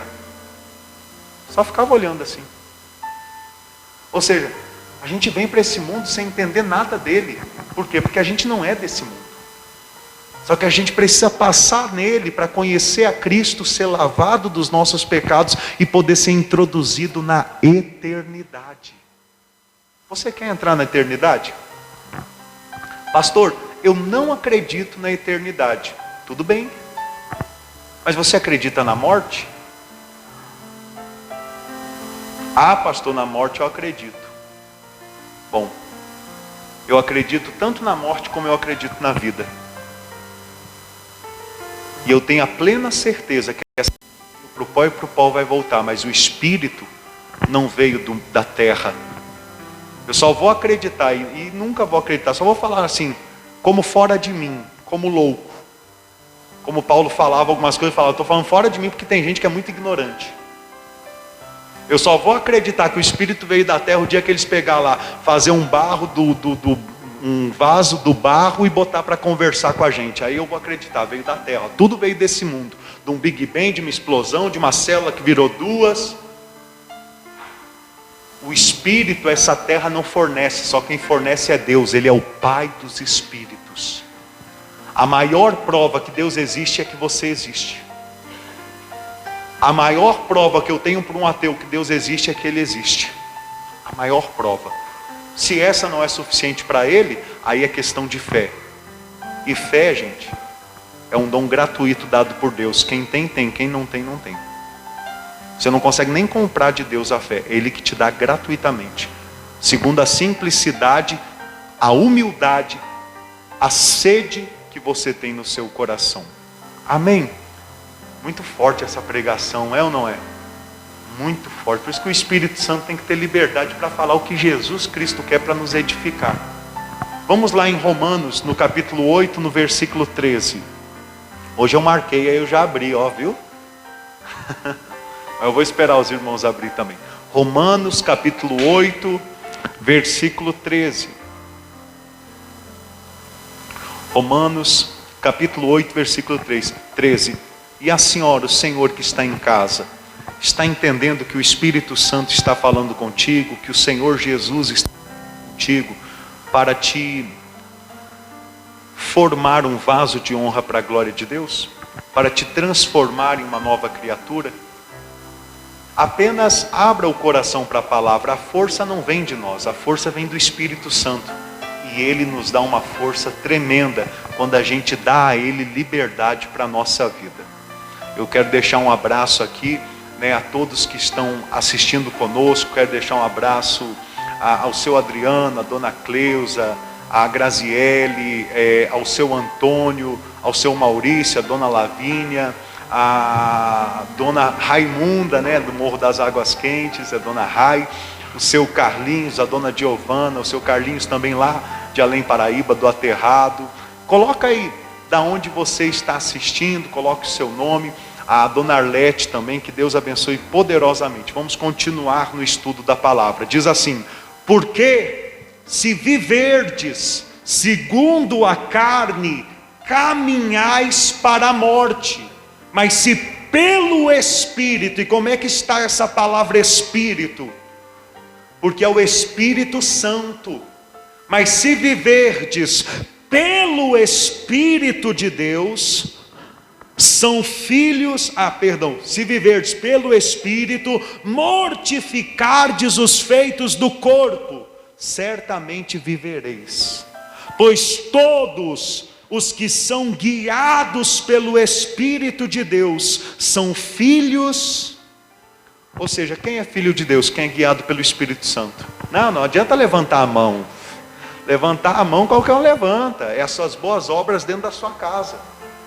só ficava olhando assim. Ou seja, a gente vem para esse mundo sem entender nada dele. Por quê? Porque a gente não é desse mundo. Só que a gente precisa passar nele para conhecer a Cristo, ser lavado dos nossos pecados e poder ser introduzido na eternidade. Você quer entrar na eternidade? Pastor, eu não acredito na eternidade. Tudo bem. Mas você acredita na morte? Ah, pastor, na morte eu acredito. Bom, eu acredito tanto na morte como eu acredito na vida. E eu tenho a plena certeza que para o pó e para o pó vai voltar, mas o Espírito não veio da terra. Eu só vou acreditar, e nunca vou acreditar, só vou falar assim, como fora de mim, como louco. Como Paulo falava algumas coisas, eu estou falando fora de mim porque tem gente que é muito ignorante. Eu só vou acreditar que o Espírito veio da terra o dia que eles pegar lá, fazer um barro um vaso do barro e botar para conversar com a gente. Aí eu vou acreditar, veio da terra. Tudo veio desse mundo, de um Big Bang, de uma explosão, de uma célula que virou duas. O Espírito, essa terra não fornece, só quem fornece é Deus. Ele é o Pai dos Espíritos. A maior prova que Deus existe é que você existe. A maior prova que eu tenho para um ateu que Deus existe é que ele existe. A maior prova. Se essa não é suficiente para ele, aí é questão de fé. E fé, gente, é um dom gratuito dado por Deus. Quem tem, tem. Quem não tem, não tem. Você não consegue nem comprar de Deus a fé. É Ele que te dá gratuitamente. Segundo a simplicidade, a humildade, a sede que você tem no seu coração. Amém? Muito forte essa pregação, é ou não é? Muito forte. Por isso que o Espírito Santo tem que ter liberdade para falar o que Jesus Cristo quer para nos edificar. Vamos lá em Romanos, no capítulo 8, no versículo 13. Hoje eu marquei, aí eu já abri, ó, viu? Eu vou esperar os irmãos abrir também. Romanos capítulo 8, versículo 13. Romanos capítulo 8, versículo 13. E a senhora, o Senhor que está em casa, está entendendo que o Espírito Santo está falando contigo, que o Senhor Jesus está contigo para te formar um vaso de honra para a glória de Deus? Para te transformar em uma nova criatura? Apenas abra o coração para a palavra. A força não vem de nós, a força vem do Espírito Santo. E Ele nos dá uma força tremenda quando a gente dá a Ele liberdade para a nossa vida. Eu quero deixar um abraço aqui, a todos que estão assistindo conosco. Quero deixar um abraço ao seu Adriano, a dona Cleusa, a Graziele, ao seu Antônio, ao seu Maurício, a dona Lavínia, a dona Raimunda, do Morro das Águas Quentes, a dona Rai, o seu Carlinhos, a dona Giovana, o seu Carlinhos também lá de Além Paraíba, do Aterrado. Coloca aí da onde você está assistindo, coloque o seu nome. A dona Arlete também, que Deus abençoe poderosamente. Vamos continuar no estudo da palavra. Diz assim: porque se viverdes segundo a carne, caminhais para a morte, mas se pelo Espírito, e como é que está essa palavra Espírito? Porque é o Espírito Santo. Mas se viverdes pelo Espírito de Deus, são filhos, se viverdes pelo Espírito, mortificardes os feitos do corpo, certamente vivereis. Pois todos os que são guiados pelo Espírito de Deus são filhos. Ou seja, quem é filho de Deus? Quem é guiado pelo Espírito Santo? Não adianta levantar a mão. Levantar a mão qualquer um levanta. É as suas boas obras dentro da sua casa.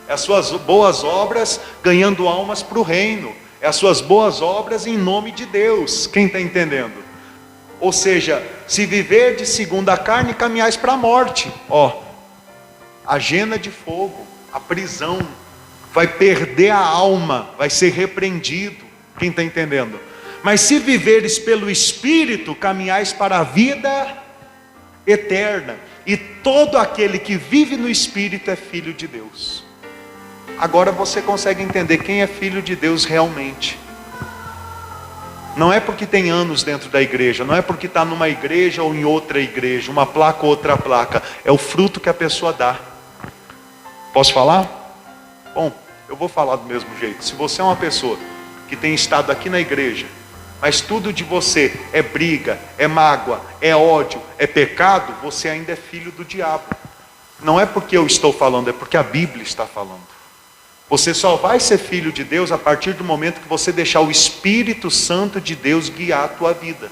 É as suas boas obras ganhando almas para o reino. É as suas boas obras em nome de Deus. Quem está entendendo? Ou seja, se viver de segundo a carne, caminhais para a morte. A jena de fogo, a prisão, vai perder a alma, vai ser repreendido. Quem está entendendo? Mas se viveres pelo Espírito, caminhais para a vida eterna. E todo aquele que vive no Espírito é filho de Deus. Agora você consegue entender quem é filho de Deus realmente. Não é porque tem anos dentro da igreja, não é porque está numa igreja ou em outra igreja, uma placa ou outra placa. É o fruto que a pessoa dá. Posso falar? Bom, eu vou falar do mesmo jeito. Se você é uma pessoa que tem estado aqui na igreja, mas tudo de você é briga, é mágoa, é ódio, é pecado, você ainda é filho do diabo. Não é porque eu estou falando, é porque a Bíblia está falando. Você só vai ser filho de Deus a partir do momento que você deixar o Espírito Santo de Deus guiar a tua vida.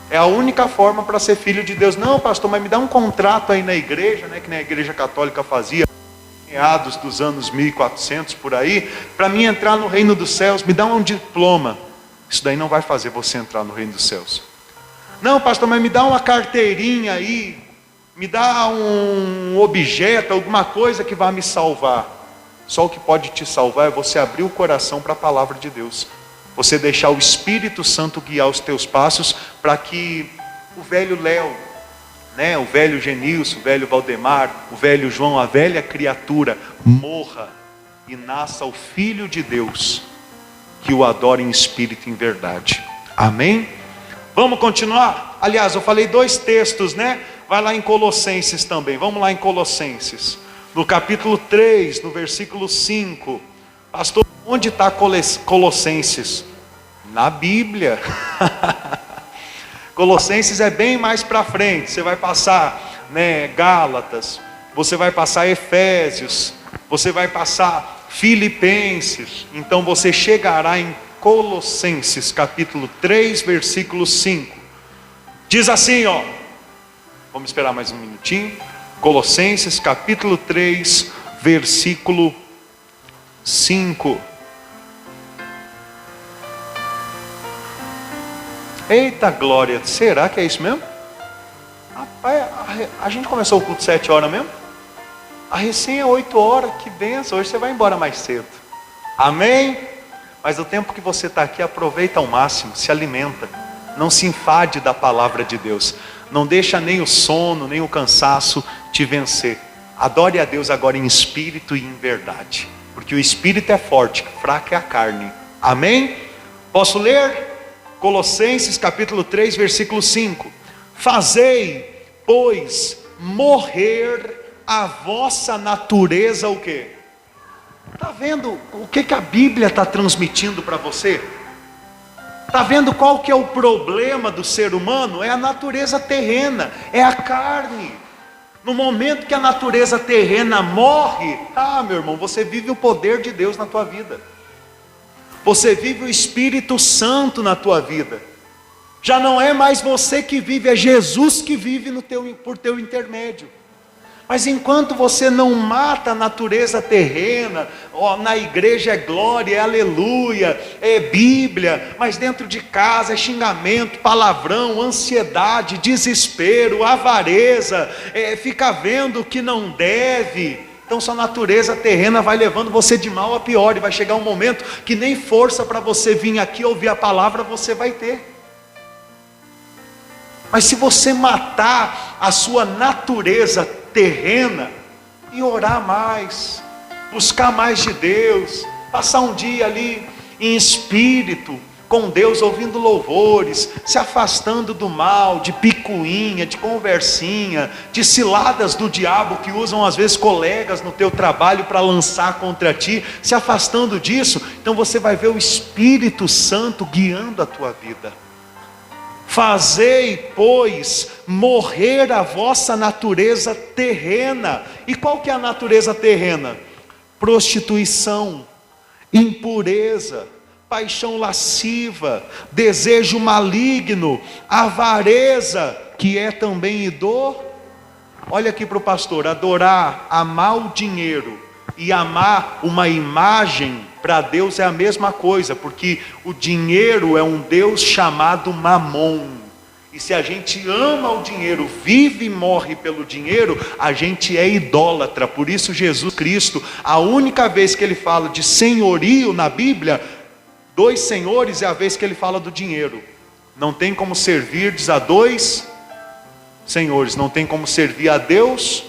É a única forma para ser filho de Deus. Não, pastor, mas me dá um contrato aí na igreja, né, que nem a igreja católica fazia, meados dos anos 1400 por aí, para mim entrar no reino dos céus, me dá um diploma. Isso daí não vai fazer você entrar no reino dos céus. Não, pastor, mas me dá uma carteirinha aí, me dá um objeto, alguma coisa que vai me salvar. Só o que pode te salvar é você abrir o coração para a palavra de Deus. Você deixar o Espírito Santo guiar os teus passos, para que o velho Léo, né, o velho Genilson, o velho Valdemar, o velho João, a velha criatura, morra e nasça o Filho de Deus, que o adora em espírito e em verdade. Amém? Vamos continuar? Aliás, eu falei 2 textos, né? Vai lá em Colossenses também. Vamos lá em Colossenses. No capítulo 3, no versículo 5. Pastor, onde está Colossenses? Na Bíblia. Colossenses é bem mais para frente. Você vai passar, né, Gálatas, você vai passar Efésios, você vai passar Filipenses. Então você chegará em Colossenses capítulo 3, versículo 5. Diz assim, vamos esperar mais um minutinho. Colossenses capítulo 3, versículo 5. Eita glória, será que é isso mesmo? Rapaz, a gente começou o culto 7 horas mesmo? A recém é 8 horas, que benção, hoje você vai embora mais cedo. Amém? Mas o tempo que você está aqui, aproveita ao máximo, se alimenta. Não se enfade da palavra de Deus. Não deixa nem o sono, nem o cansaço te vencer. Adore a Deus agora em espírito e em verdade. Porque o espírito é forte, fraca é a carne. Amém? Posso ler? Colossenses capítulo 3, versículo 5. Fazei, pois, morrer a vossa natureza o quê? Está vendo o que a Bíblia está transmitindo para você? Está vendo qual que é o problema do ser humano? É a natureza terrena, é a carne. No momento que a natureza terrena morre, meu irmão, você vive o poder de Deus na tua vida. Você vive o Espírito Santo na tua vida. Já não é mais você que vive, é Jesus que vive por teu intermédio. Mas enquanto você não mata a natureza terrena, na igreja é glória, é aleluia, é Bíblia, mas dentro de casa é xingamento, palavrão, ansiedade, desespero, avareza, fica vendo o que não deve. Então sua natureza terrena vai levando você de mal a pior, e vai chegar um momento que nem força para você vir aqui ouvir a palavra você vai ter. Mas se você matar a sua natureza terrena, e orar mais, buscar mais de Deus, passar um dia ali em espírito com Deus, ouvindo louvores, se afastando do mal, de picuinha, de conversinha, de ciladas do diabo que usam às vezes colegas no teu trabalho para lançar contra ti, se afastando disso, então você vai ver o Espírito Santo guiando a tua vida. Fazei, pois, morrer a vossa natureza terrena. E qual que é a natureza terrena? Prostituição, impureza, paixão lasciva, desejo maligno, avareza, que é também olha aqui para o pastor, adorar, amar o dinheiro e amar uma imagem, para Deus é a mesma coisa, porque o dinheiro é um Deus chamado Mamon, e se a gente ama o dinheiro, vive e morre pelo dinheiro, a gente é idólatra. Por isso Jesus Cristo, a única vez que ele fala de senhorio na Bíblia, 2 senhores é a vez que ele fala do dinheiro. Não tem como servir a 2 senhores, não tem como servir a Deus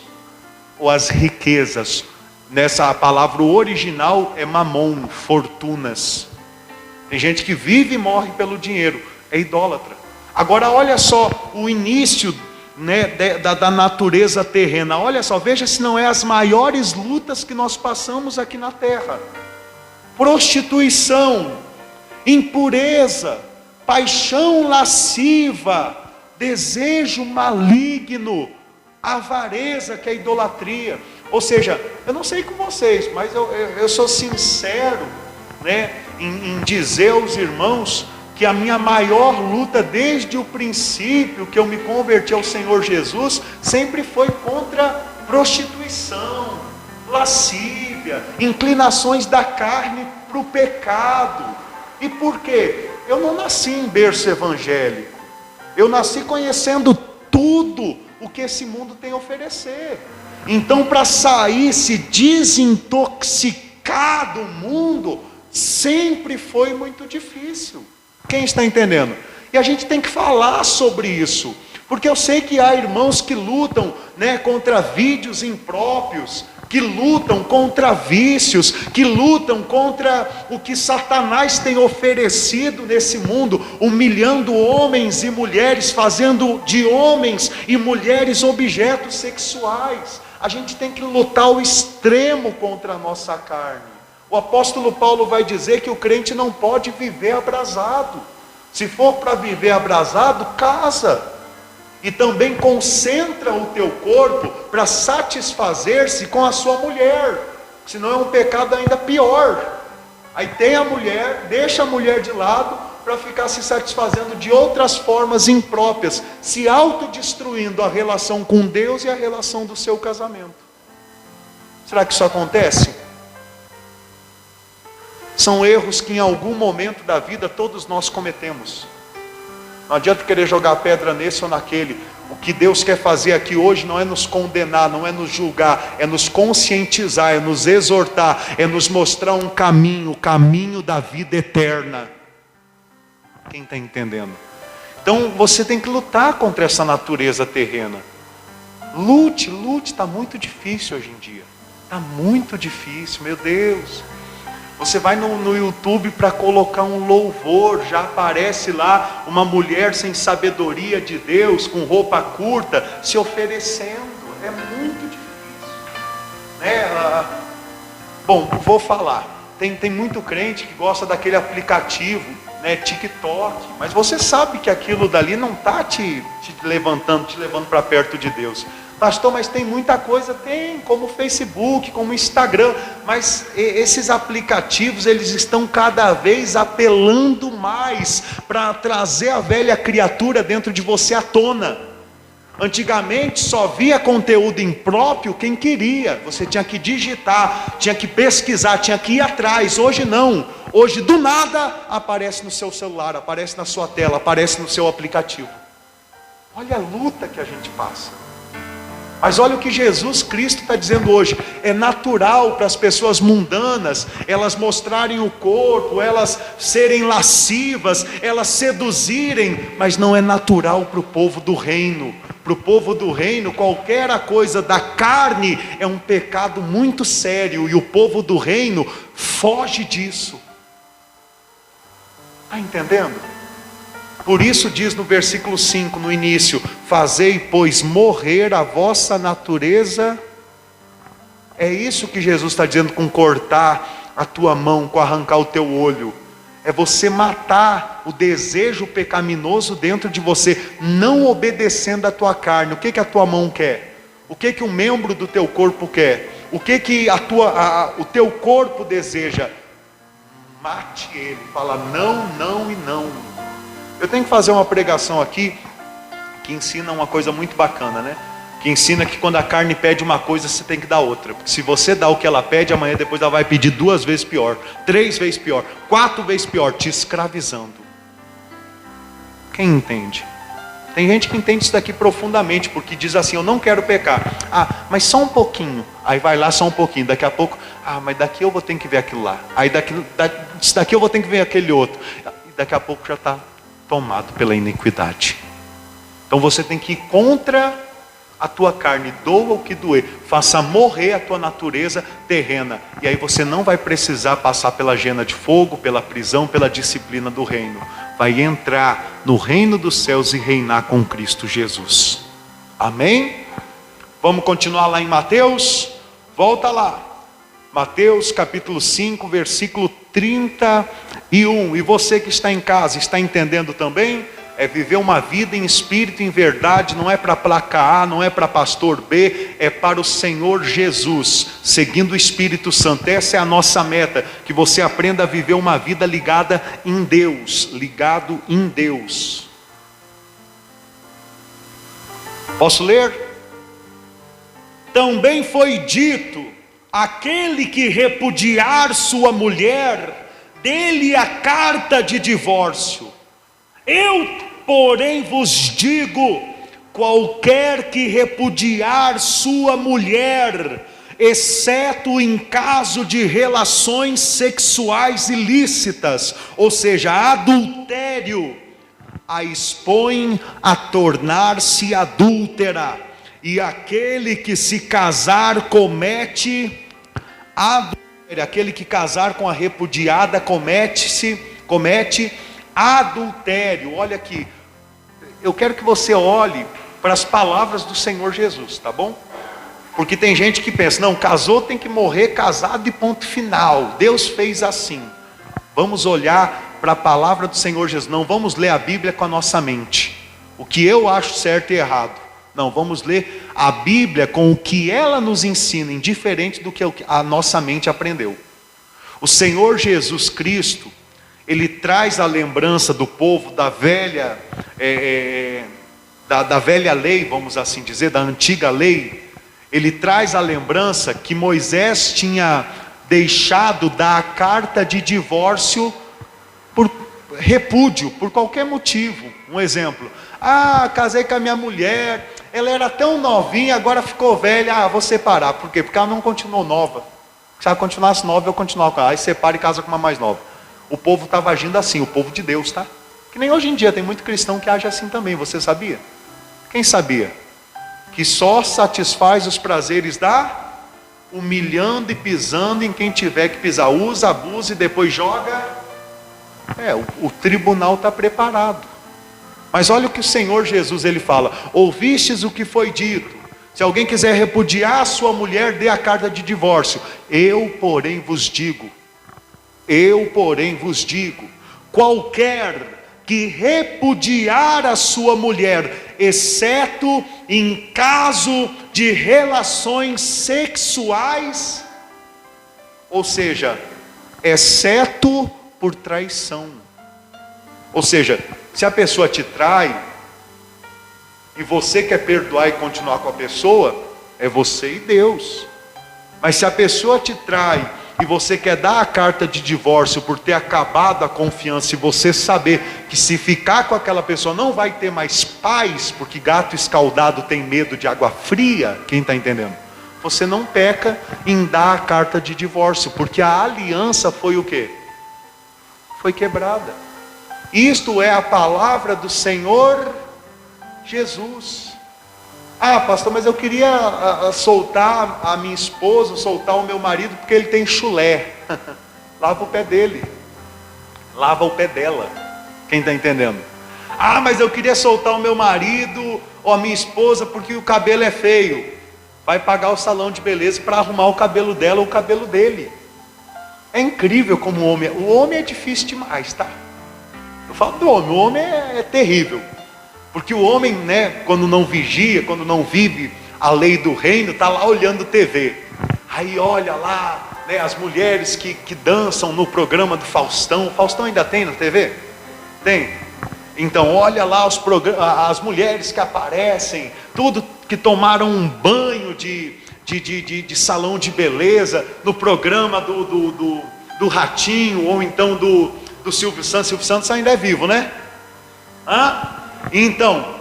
ou as riquezas. Nessa palavra original é mamon, fortunas. Tem gente que vive e morre pelo dinheiro, é idólatra. Agora olha só o início, né, da natureza terrena. Olha só, veja se não é as maiores lutas que nós passamos aqui na terra. Prostituição, impureza, paixão lasciva, desejo maligno, avareza, que é idolatria. Ou seja, eu não sei com vocês, mas eu sou sincero, né, em dizer aos irmãos que a minha maior luta desde o princípio que eu me converti ao Senhor Jesus, sempre foi contra prostituição, lascívia, inclinações da carne para o pecado. E por quê? Eu não nasci em berço evangélico, eu nasci conhecendo tudo o que esse mundo tem a oferecer. Então, para sair, se desintoxicar do mundo, sempre foi muito difícil. Quem está entendendo? E a gente tem que falar sobre isso, porque eu sei que há irmãos que lutam, né, contra vídeos impróprios, que lutam contra vícios, que lutam contra o que Satanás tem oferecido nesse mundo, humilhando homens e mulheres, fazendo de homens e mulheres objetos sexuais. A gente tem que lutar ao extremo contra a nossa carne. O apóstolo Paulo vai dizer que o crente não pode viver abrasado. Se for para viver abrasado, casa. E também concentra o teu corpo para satisfazer-se com a sua mulher. Senão é um pecado ainda pior. Aí tem a mulher, deixa a mulher de lado para ficar se satisfazendo de outras formas impróprias, se autodestruindo a relação com Deus e a relação do seu casamento. Será que isso acontece? São erros que em algum momento da vida todos nós cometemos. Não adianta querer jogar pedra nesse ou naquele. O que Deus quer fazer aqui hoje não é nos condenar, não é nos julgar, é nos conscientizar, é nos exortar, é nos mostrar um caminho, o caminho da vida eterna. Quem está entendendo? Então você tem que lutar contra essa natureza terrena. Lute, está muito difícil hoje em dia. Está muito difícil, meu Deus. Você vai no YouTube para colocar um louvor, já aparece lá uma mulher sem sabedoria de Deus, com roupa curta, se oferecendo. É muito difícil, né? Bom, vou falar. Tem muito crente que gosta daquele aplicativo, né, TikTok, mas você sabe que aquilo dali não está te levando para perto de Deus. Pastor, mas tem muita coisa, tem, como Facebook, como Instagram, mas esses aplicativos, eles estão cada vez apelando mais para trazer a velha criatura dentro de você à tona. Antigamente só via conteúdo impróprio quem queria, você tinha que digitar, tinha que pesquisar, tinha que ir atrás. Hoje não, hoje do nada aparece no seu celular, aparece na sua tela, aparece no seu aplicativo. Olha a luta que a gente passa. Mas olha o que Jesus Cristo está dizendo hoje. É natural para as pessoas mundanas, elas mostrarem o corpo, elas serem lascivas, elas seduzirem, mas não é natural para o povo do reino, Para o povo do reino, qualquer coisa da carne é um pecado muito sério, e o povo do reino foge disso. Está entendendo? Por isso diz no versículo 5, no início: fazei, pois, morrer a vossa natureza. É isso que Jesus está dizendo com cortar a tua mão, com arrancar o teu olho. É você matar o desejo pecaminoso dentro de você, não obedecendo a tua carne. O que a tua mão quer? O que um membro do teu corpo quer? O que o teu corpo deseja? Mate ele. Fala não, não e não. Eu tenho que fazer uma pregação aqui que ensina uma coisa muito bacana, né? Que ensina que quando a carne pede uma coisa, você tem que dar outra. Porque se você dá o que ela pede, amanhã depois ela vai pedir 2 vezes pior, 3 vezes pior, 4 vezes pior, te escravizando. Quem entende? Tem gente que entende isso daqui profundamente, porque diz assim: eu não quero pecar. Ah, mas só um pouquinho. Aí vai lá só um pouquinho. Daqui a pouco, mas daqui eu vou ter que ver aquilo lá. Aí daqui eu vou ter que ver aquele outro. E daqui a pouco já está tomado pela iniquidade. Então você tem que ir contra a tua carne, doa o que doer, faça morrer a tua natureza terrena, e aí você não vai precisar passar pela gena de fogo, pela prisão, pela disciplina do reino. Vai entrar no reino dos céus e reinar com Cristo Jesus. Amém? Vamos continuar lá em Mateus? Volta lá, Mateus capítulo 5, versículo 31. E você que está em casa, está entendendo também? É viver uma vida em espírito e em verdade. Não é para placa A, não é para pastor B, é para o Senhor Jesus, seguindo o Espírito Santo. Essa é a nossa meta, que você aprenda a viver uma vida ligada em Deus, ligado em Deus. Posso ler? Também foi dito: aquele que repudiar sua mulher, dê-lhe a carta de divórcio. Eu, porém, vos digo: qualquer que repudiar sua mulher, exceto em caso de relações sexuais ilícitas, ou seja, adultério, a expõe a tornar-se adúltera. E aquele que se casar comete adultério. Aquele que casar com a repudiada comete adultério. Olha aqui, eu quero que você olhe para as palavras do Senhor Jesus, tá bom? Porque tem gente que pensa: não, casou tem que morrer casado e ponto final, Deus fez assim. Vamos olhar para a palavra do Senhor Jesus. Não vamos ler a Bíblia com a nossa mente, o que eu acho certo e errado. Não, vamos ler a Bíblia com o que ela nos ensina, indiferente do que a nossa mente aprendeu. O Senhor Jesus Cristo, Ele traz a lembrança do povo da velha, da velha lei, vamos assim dizer, da antiga lei. Ele traz a lembrança que Moisés tinha deixado dar a carta de divórcio por repúdio, por qualquer motivo. Um exemplo: casei com a minha mulher, ela era tão novinha, agora ficou velha, vou separar. Por quê? Porque ela não continuou nova. Se ela continuasse nova, eu continuava com ela. Aí separa e casa com uma mais nova. O povo estava agindo assim, o povo de Deus, tá? Que nem hoje em dia, tem muito cristão que age assim também, você sabia? Quem sabia? Que só satisfaz os prazeres humilhando e pisando em quem tiver que pisar. Usa, abusa e depois joga. O tribunal está preparado. Mas olha o que o Senhor Jesus, Ele fala: ouvistes o que foi dito, se alguém quiser repudiar a sua mulher, dê a carta de divórcio. Eu, porém, vos digo, qualquer que repudiar a sua mulher, exceto em caso de relações sexuais, ou seja, exceto por traição. Ou seja, se a pessoa te trai, e você quer perdoar e continuar com a pessoa, é você e Deus. Mas se a pessoa te trai, e você quer dar a carta de divórcio por ter acabado a confiança, e você saber que se ficar com aquela pessoa não vai ter mais paz, porque gato escaldado tem medo de água fria, quem está entendendo? Você não peca em dar a carta de divórcio, porque a aliança foi o quê? Foi quebrada. Isto é a palavra do Senhor Jesus. Ah, pastor, mas eu queria soltar a minha esposa, soltar o meu marido, porque ele tem chulé. Lava o pé dele. Lava o pé dela. Quem está entendendo? Ah, mas eu queria soltar o meu marido ou a minha esposa porque o cabelo é feio. Vai pagar o salão de beleza para arrumar o cabelo dela ou o cabelo dele. É incrível como o homem é difícil demais, tá? Eu falo do homem, o homem é terrível. Porque o homem, né, quando não vigia, quando não vive a lei do reino, está lá olhando TV. Aí olha lá, né, as mulheres que dançam no programa do Faustão. Faustão ainda tem na TV? Tem. Então olha lá as mulheres que aparecem, tudo que tomaram um banho de salão de beleza, no programa do Ratinho, ou então do Silvio Santos. Silvio Santos ainda é vivo, né? Então,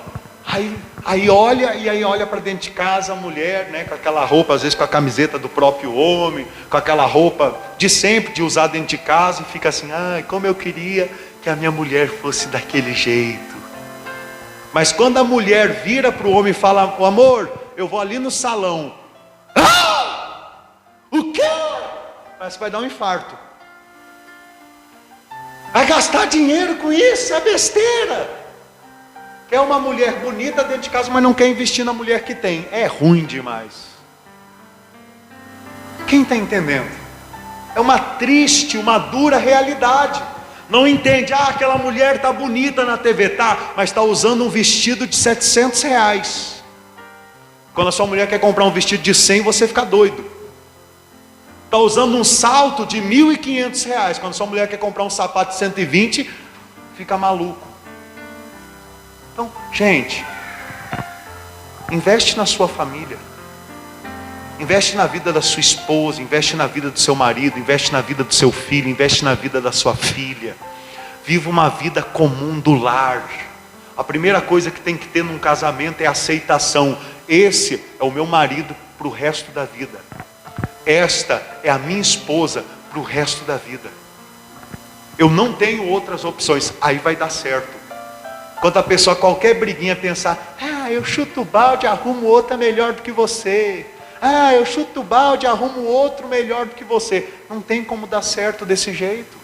aí olha para dentro de casa a mulher, né, com aquela roupa, às vezes com a camiseta do próprio homem, com aquela roupa de sempre, de usar dentro de casa, e fica assim, ai, como eu queria que a minha mulher fosse daquele jeito. Mas quando a mulher vira para o homem e fala, o amor, eu vou ali no salão. O quê? Parece que vai dar um infarto. Vai gastar dinheiro com isso? É besteira. Quer uma mulher bonita dentro de casa, mas não quer investir na mulher que tem. É ruim demais. Quem está entendendo? É uma triste, uma dura realidade. Não entende, aquela mulher está bonita na TV, tá, mas está usando um vestido de R$700. Quando a sua mulher quer comprar um vestido de 100, você fica doido. Está usando um salto de R$1.500. Quando a sua mulher quer comprar um sapato de 120, fica maluco. Então, gente, investe na sua família. Investe na vida da sua esposa, investe na vida do seu marido, investe na vida do seu filho, investe na vida da sua filha. Viva uma vida comum do lar. A primeira coisa que tem que ter num casamento é aceitação. Esse é o meu marido para o resto da vida. Esta é a minha esposa para o resto da vida. Eu não tenho outras opções. Aí vai dar certo. Quando a pessoa, qualquer briguinha, pensar, eu chuto o balde, arrumo outra melhor do que você. Eu chuto o balde, arrumo outro melhor do que você. Não tem como dar certo desse jeito.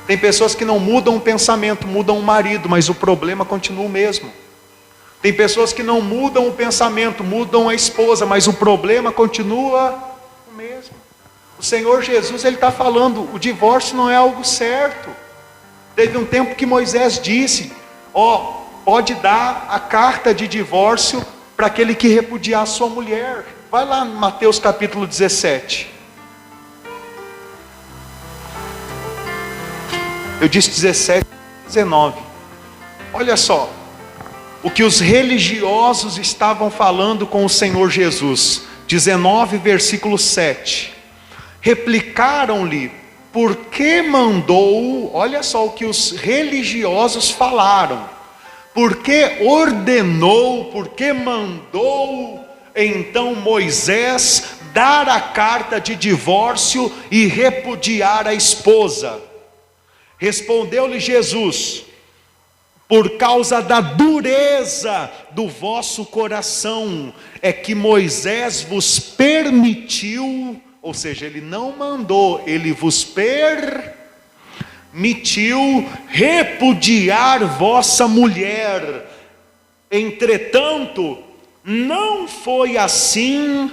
Tem pessoas que não mudam o pensamento, mudam o marido, mas o problema continua o mesmo. Tem pessoas que não mudam o pensamento, mudam a esposa, mas o problema continua o mesmo. O Senhor Jesus, Ele está falando, o divórcio não é algo certo. Teve um tempo que Moisés disse, pode dar a carta de divórcio para aquele que repudiar a sua mulher. Vai lá em Mateus capítulo 17. Eu disse 17, 19. Olha só o que os religiosos estavam falando com o Senhor Jesus. 19, versículo 7. Replicaram-lhe, por que mandou? Olha só o que os religiosos falaram. Por que ordenou, por que mandou então Moisés dar a carta de divórcio e repudiar a esposa? Respondeu-lhe Jesus, por causa da dureza do vosso coração, é que Moisés vos permitiu, ou seja, ele não mandou, ele vos permitiu repudiar vossa mulher. Entretanto, não foi assim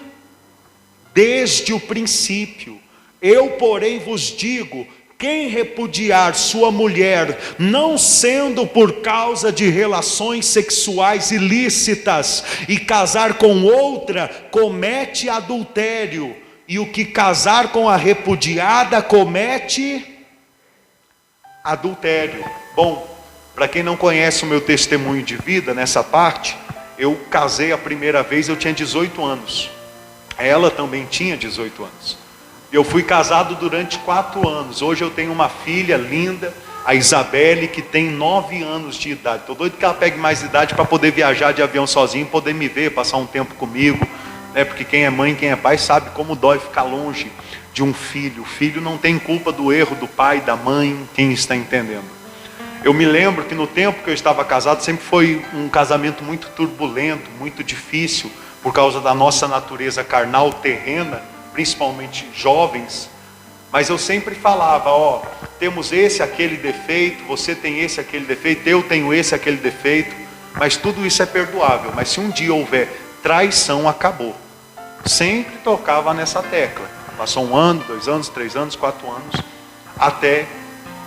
desde o princípio. Eu, porém, vos digo, quem repudiar sua mulher, não sendo por causa de relações sexuais ilícitas, e casar com outra, comete adultério. E o que casar com a repudiada, comete adultério. Bom, para quem não conhece o meu testemunho de vida nessa parte, eu casei a primeira vez, eu tinha 18 anos. Ela também tinha 18 anos. Eu fui casado durante 4 anos. Hoje eu tenho uma filha linda, a Isabelle, que tem 9 anos de idade. Estou doido que ela pegue mais idade para poder viajar de avião sozinho, poder me ver, passar um tempo comigo, né? Porque quem é mãe, quem é pai, sabe como dói ficar longe de um filho. O filho não tem culpa do erro do pai, da mãe, quem está entendendo? Eu me lembro que no tempo que eu estava casado, sempre foi um casamento muito turbulento, muito difícil, por causa da nossa natureza carnal, terrena, principalmente jovens. Mas eu sempre falava, ó, temos esse, aquele defeito, você tem esse, aquele defeito, eu tenho esse, aquele defeito, mas tudo isso é perdoável. Mas se um dia houver traição, acabou. Sempre tocava nessa tecla. Passou 1 ano, 2 anos, 3 anos, 4 anos, até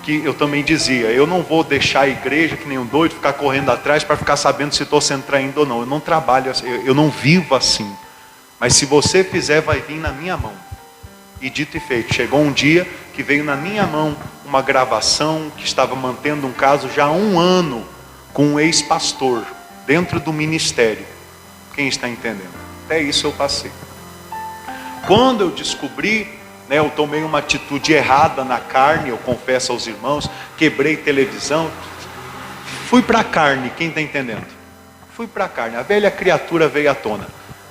que eu também dizia, eu não vou deixar a igreja que nem um doido, ficar correndo atrás para ficar sabendo se estou sendo traído ou não. Eu não trabalho assim, eu não vivo assim. Mas se você fizer, vai vir na minha mão. E dito e feito, chegou um dia que veio na minha mão uma gravação que estava mantendo um caso já há 1 ano com um ex-pastor dentro do ministério. Quem está entendendo? Até isso eu passei. Quando eu descobri, eu tomei uma atitude errada na carne, eu confesso aos irmãos, quebrei televisão, fui para a carne, quem está entendendo? Fui para a carne, a velha criatura veio à tona.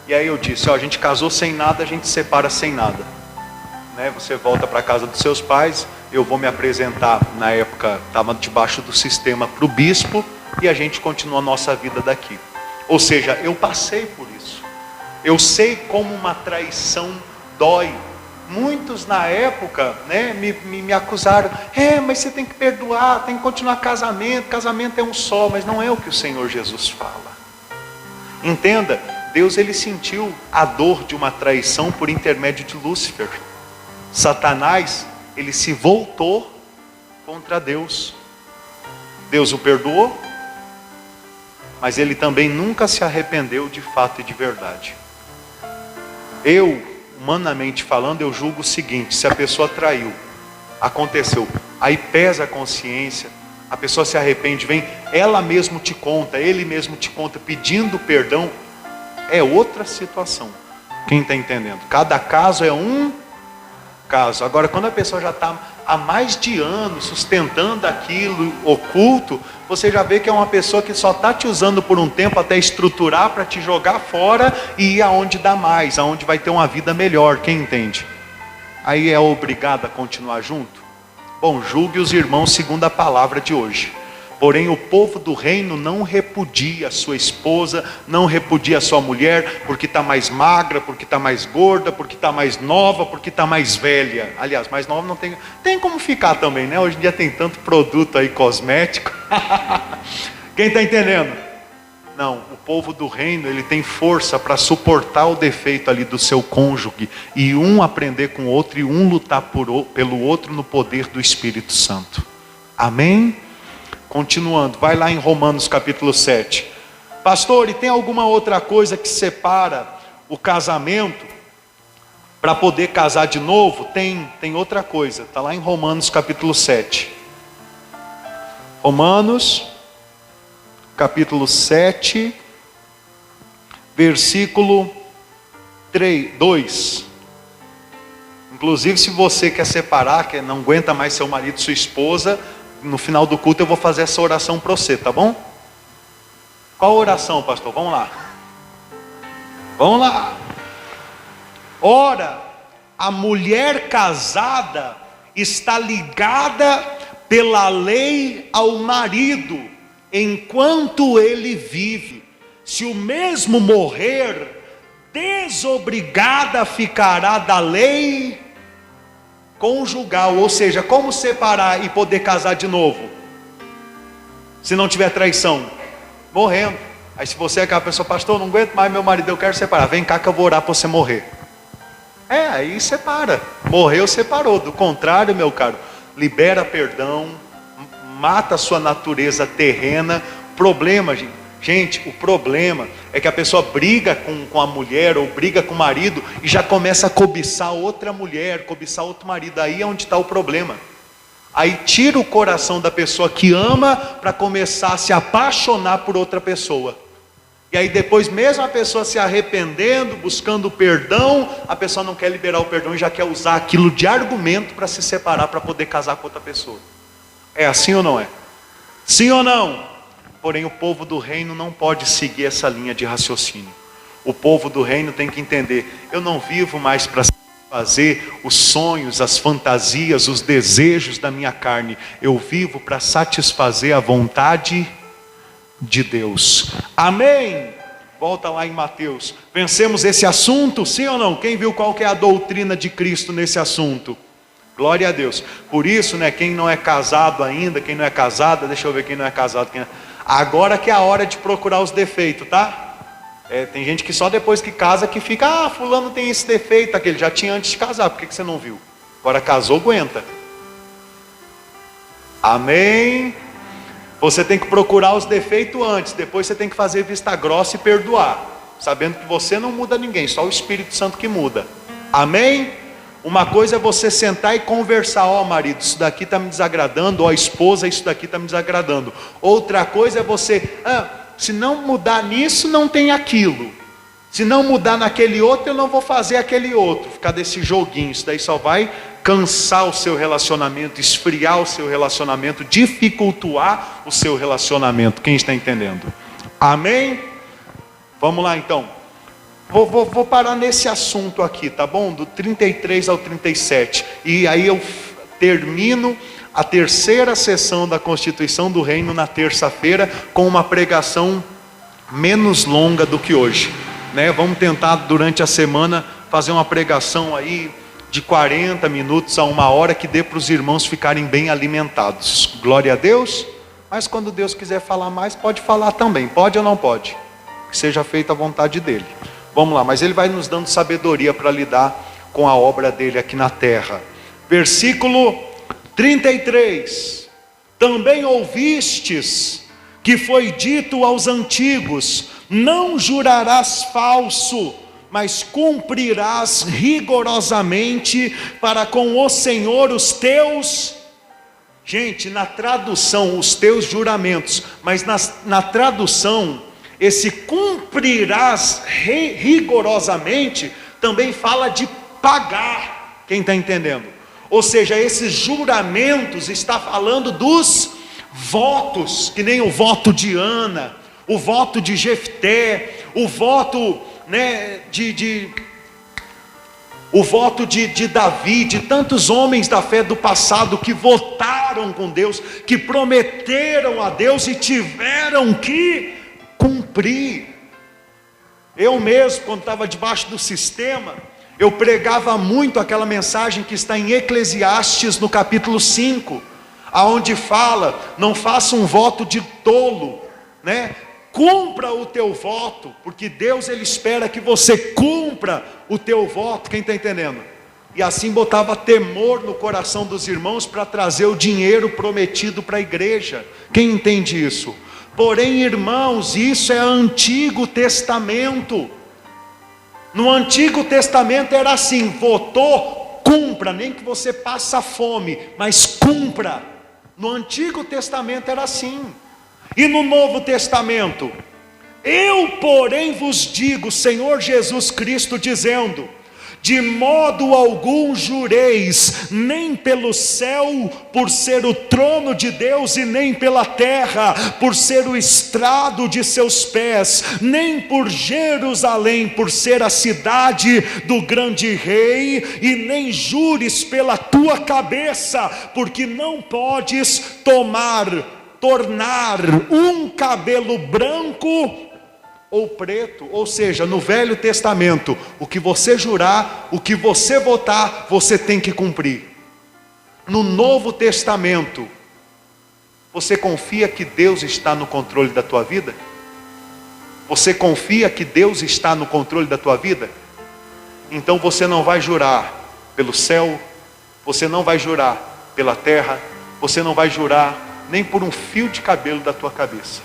E aí eu disse, a gente casou sem nada, a gente separa sem nada. Você volta para a casa dos seus pais, eu vou me apresentar, na época estava debaixo do sistema para o bispo, e a gente continua a nossa vida daqui. Ou seja, eu passei por isso. Eu sei como uma traição dói. Muitos na época me acusaram, mas você tem que perdoar, tem que continuar casamento é um só, mas não é o que o Senhor Jesus fala. Entenda, Deus ele sentiu a dor de uma traição por intermédio de Lúcifer. Satanás, ele se voltou contra Deus. Deus o perdoou, mas ele também nunca se arrependeu de fato e de verdade. Eu, humanamente falando, eu julgo o seguinte: se a pessoa traiu, aconteceu, aí pesa a consciência, a pessoa se arrepende, vem, ela mesmo te conta, ele mesmo te conta, pedindo perdão, é outra situação. Quem está entendendo? Cada caso é um caso. Agora, quando a pessoa já está há mais de anos sustentando aquilo oculto, você já vê que é uma pessoa que só está te usando por um tempo até estruturar para te jogar fora e ir aonde dá mais, aonde vai ter uma vida melhor. Quem entende? Aí é obrigado a continuar junto? Bom, julgue os irmãos segundo a palavra de hoje. Porém, o povo do reino não repudia a sua esposa, não repudia a sua mulher, porque está mais magra, porque está mais gorda, porque está mais nova, porque está mais velha. Aliás, mais nova não tem como ficar também, né? Hoje em dia tem tanto produto aí cosmético. Quem está entendendo? Não, o povo do reino, ele tem força para suportar o defeito ali do seu cônjuge, e um aprender com o outro, e um lutar pelo outro no poder do Espírito Santo. Amém? Continuando, vai lá em Romanos capítulo 7. Pastor, e tem alguma outra coisa que separa o casamento para poder casar de novo? Tem outra coisa, está lá em Romanos capítulo 7. Romanos capítulo 7, versículo 2. Inclusive, se você quer separar, que não aguenta mais seu marido, sua esposa, no final do culto eu vou fazer essa oração para você, tá bom? Qual oração, pastor? Vamos lá. Vamos lá. Ora, a mulher casada está ligada pela lei ao marido, enquanto ele vive. Se o mesmo morrer, desobrigada ficará da lei conjugal. Ou seja, como separar e poder casar de novo se não tiver traição? Morrendo. Aí se você é aquela pessoa, pastor, não aguento mais meu marido, eu quero separar, vem cá que eu vou orar para você morrer. Aí separa. Morreu, separou. Do contrário, meu caro, libera perdão, mata a sua natureza terrena. Problema, gente, o problema é que a pessoa briga com a mulher ou briga com o marido e já começa a cobiçar outra mulher, cobiçar outro marido. Aí é onde está o problema. Aí tira o coração da pessoa que ama para começar a se apaixonar por outra pessoa. E aí depois, mesmo a pessoa se arrependendo, buscando perdão, a pessoa não quer liberar o perdão e já quer usar aquilo de argumento para se separar, para poder casar com outra pessoa. É assim ou não é? Sim ou não? Porém, o povo do reino não pode seguir essa linha de raciocínio. O povo do reino tem que entender: eu não vivo mais para ser fazer os sonhos, as fantasias, os desejos da minha carne. Eu vivo para satisfazer a vontade de Deus. Amém? Volta lá em Mateus. Vencemos esse assunto, sim ou não? Quem viu qual que é a doutrina de Cristo nesse assunto? Glória a Deus. Por isso, né, quem não é casado ainda, quem não é casada, deixa eu ver quem não é casado. Agora que é a hora de procurar os defeitos, tá? Tem gente que só depois que casa que fica, fulano tem esse defeito, aquele já tinha antes de casar, por que você não viu? Agora casou, aguenta. Amém? Você tem que procurar os defeitos antes, depois você tem que fazer vista grossa e perdoar, sabendo que você não muda ninguém, só o Espírito Santo que muda. Amém? Uma coisa é você sentar e conversar, ó marido, isso daqui está me desagradando, ó esposa, isso daqui está me desagradando. Outra coisa é você, se não mudar nisso, não tem aquilo. Se não mudar naquele outro, eu não vou fazer aquele outro. Ficar desse joguinho, isso daí só vai cansar o seu relacionamento, esfriar o seu relacionamento, dificultar o seu relacionamento. Quem está entendendo? Amém? Vamos lá então. Vou parar nesse assunto aqui, tá bom? Do 33 ao 37. E aí eu termino a terceira sessão da Constituição do Reino na terça-feira com uma pregação menos longa do que hoje, né? Vamos tentar durante a semana fazer uma pregação aí de 40 minutos a 1 hora que dê para os irmãos ficarem bem alimentados. Glória a Deus. Mas quando Deus quiser falar mais, pode falar também. Pode ou não pode? Que seja feita a vontade dele. Vamos lá, mas ele vai nos dando sabedoria para lidar com a obra dele aqui na terra. Versículo 33. Também ouvistes que foi dito aos antigos: não jurarás falso, mas cumprirás rigorosamente para com o Senhor os teus... Gente, na tradução, os teus juramentos, mas na tradução, esse cumprirás rigorosamente, também fala de pagar. Quem está entendendo? Ou seja, esses juramentos está falando dos votos, que nem o voto de Ana, o voto de Jefté, o voto, né, o voto de Davi, de tantos homens da fé do passado que votaram com Deus, que prometeram a Deus e tiveram que cumprir. Eu mesmo, quando estava debaixo do sistema, eu pregava muito aquela mensagem que está em Eclesiastes no capítulo 5, aonde fala: não faça um voto de tolo, né? Cumpra o teu voto, porque Deus ele espera que você cumpra o teu voto. Quem está entendendo? E assim botava temor no coração dos irmãos para trazer o dinheiro prometido para a igreja. Quem entende isso? Porém, irmãos, isso é Antigo Testamento. No Antigo Testamento era assim: votou, cumpra, nem que você passe fome, mas cumpra. No Antigo Testamento era assim. E no Novo Testamento: eu porém vos digo, Senhor Jesus Cristo dizendo: de modo algum jureis, nem pelo céu, por ser o trono de Deus, e nem pela terra, por ser o estrado de seus pés, nem por Jerusalém, por ser a cidade do grande rei, e nem jures pela tua cabeça, porque não podes tornar um cabelo branco ou preto. Ou seja, no Velho Testamento, o que você jurar, o que você votar, você tem que cumprir. No Novo Testamento, você confia que Deus está no controle da tua vida? Você confia que Deus está no controle da tua vida? Então você não vai jurar pelo céu, você não vai jurar pela terra, você não vai jurar nem por um fio de cabelo da tua cabeça.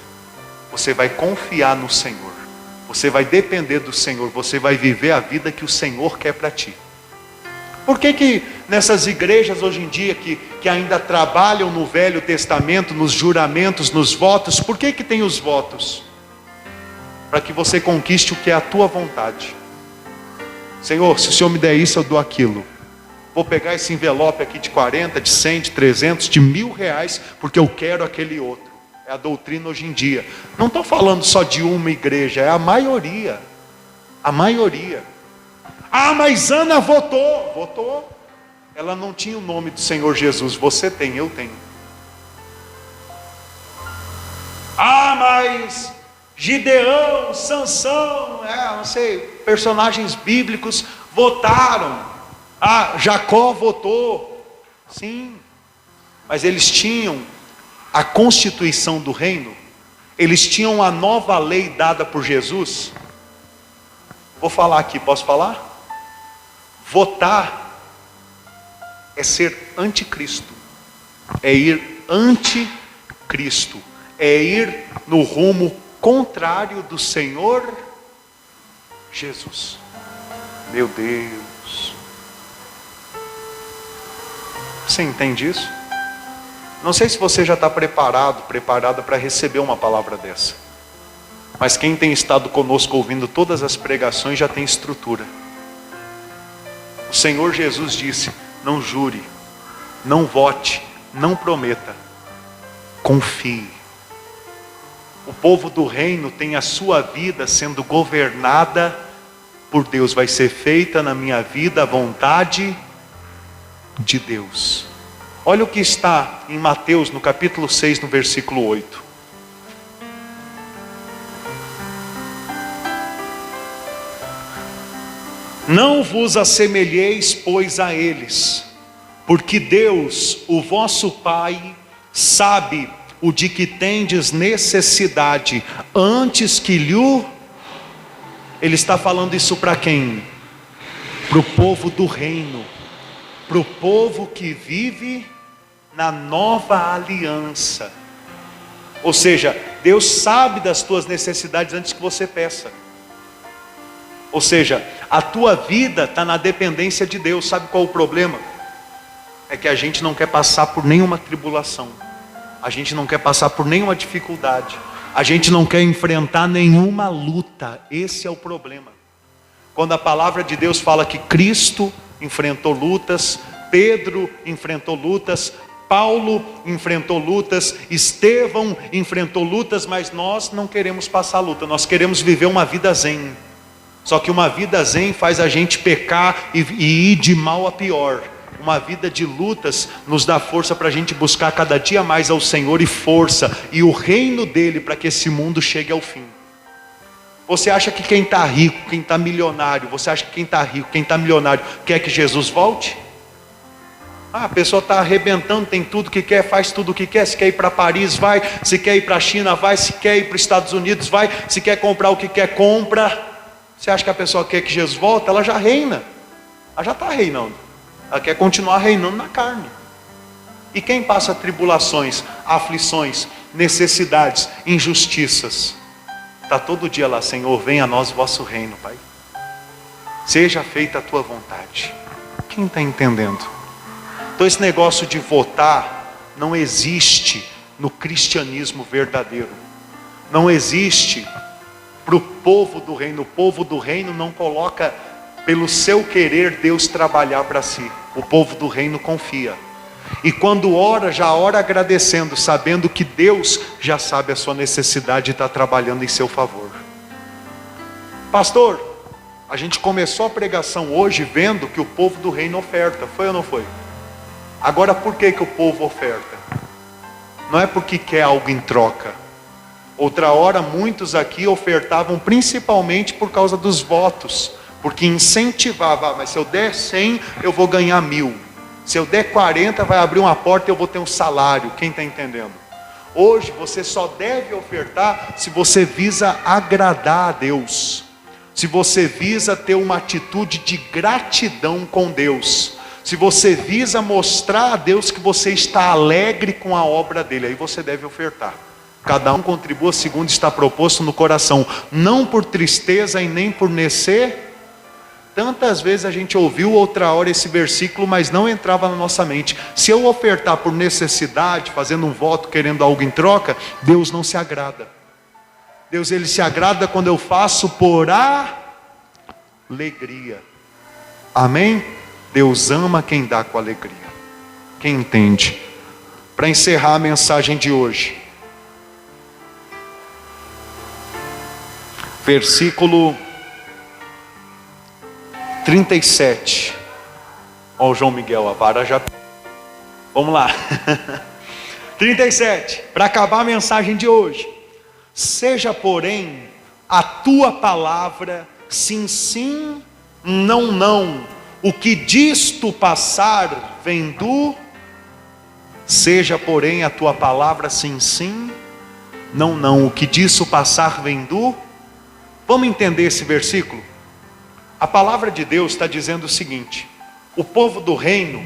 Você vai confiar no Senhor, você vai depender do Senhor, você vai viver a vida que o Senhor quer para ti. Por que nessas igrejas hoje em dia que ainda trabalham no Velho Testamento, nos juramentos, nos votos, por que tem os votos? Para que você conquiste o que é a tua vontade. Senhor, se o Senhor me der isso, eu dou aquilo. Vou pegar esse envelope aqui de 40, de 100, de 300, de R$1.000, porque eu quero aquele outro. É a doutrina hoje em dia. Não estou falando só de uma igreja, é a maioria. A maioria. Ah, mas Ana votou. Votou. Ela não tinha o nome do Senhor Jesus. Você tem, eu tenho. Ah, mas Gideão, Sansão, não sei, personagens bíblicos votaram. Ah, Jacó votou. Sim, mas eles tinham a constituição do reino. Eles tinham a nova lei dada por Jesus. Vou falar aqui, posso falar? Votar é ser anticristo, é ir anticristo, é ir no rumo contrário do Senhor Jesus. Meu Deus, você entende isso? Não sei se você já está preparada para receber uma palavra dessa, mas quem tem estado conosco ouvindo todas as pregações já tem estrutura. O Senhor Jesus disse: não jure, não vote, não prometa, confie. O povo do reino tem a sua vida sendo governada por Deus. Vai ser feita na minha vida a vontade de Deus. Olha o que está em Mateus, no capítulo 6, no versículo 8. Não vos assemelheis, pois, a eles, porque Deus, o vosso Pai, sabe o de que tendes necessidade, antes que lhe... Ele está falando isso para quem? Para o povo do reino, para o povo que vive na nova aliança. Ou seja, Deus sabe das tuas necessidades antes que você peça. Ou seja, a tua vida está na dependência de Deus. Sabe qual é o problema? É que a gente não quer passar por nenhuma tribulação, a gente não quer passar por nenhuma dificuldade, a gente não quer enfrentar nenhuma luta. Esse é o problema. Quando a palavra de Deus fala que Cristo enfrentou lutas, Pedro enfrentou lutas, Paulo enfrentou lutas, Estevão enfrentou lutas, mas nós não queremos passar luta, nós queremos viver uma vida zen. Só que uma vida zen faz a gente pecar e ir de mal a pior. Uma vida de lutas nos dá força para a gente buscar cada dia mais ao Senhor e força e o reino dele, para que esse mundo chegue ao fim. Você acha que quem está rico, quem está milionário, você acha que quem está rico, quem está milionário quer que Jesus volte? A pessoa está arrebentando, tem tudo que quer, faz tudo o que quer. Se quer ir para Paris, vai. Se quer ir para a China, vai. Se quer ir para os Estados Unidos, vai. Se quer comprar o que quer, compra. Você acha que a pessoa quer que Jesus volte? Ela já reina, ela já está reinando, ela quer continuar reinando na carne. E quem passa tribulações, aflições, necessidades, injustiças, está todo dia lá: Senhor, venha a nós o vosso reino, Pai, seja feita a tua vontade. Quem está entendendo? Então esse negócio de votar não existe no cristianismo verdadeiro, não existe para o povo do reino. O povo do reino não coloca pelo seu querer Deus trabalhar para si. O povo do reino confia, e quando ora, já ora agradecendo, sabendo que Deus já sabe a sua necessidade e está trabalhando em seu favor. Pastor, a gente começou a pregação hoje vendo que o povo do reino oferta, foi ou não foi? Agora, por que o povo oferta? Não é porque quer algo em troca. Outra hora muitos aqui ofertavam principalmente por causa dos votos, porque incentivava: mas se eu der 100 eu vou ganhar 1000, se eu der 40 vai abrir uma porta e eu vou ter um salário. Quem está entendendo? Hoje você só deve ofertar se você visa agradar a Deus, se você visa ter uma atitude de gratidão com Deus, se você visa mostrar a Deus que você está alegre com a obra dele, aí você deve ofertar. Cada um contribua segundo está proposto no coração, não por tristeza e nem por necessidade. Tantas vezes a gente ouviu outra hora esse versículo, mas não entrava na nossa mente. Se eu ofertar por necessidade, fazendo um voto, querendo algo em troca, Deus não se agrada. Deus, ele se agrada quando eu faço por alegria. Amém? Deus ama quem dá com alegria. Quem entende? Para encerrar a mensagem de hoje, versículo 37. Ó o João Miguel, a vara já... Vamos lá. 37, para acabar a mensagem de hoje. Seja, porém, a tua palavra sim, sim, não, não. O que disto passar vem do... Seja, porém, a tua palavra sim, sim, não, não. O que disso passar vem do... Vamos entender esse versículo? A palavra de Deus está dizendo o seguinte: o povo do reino,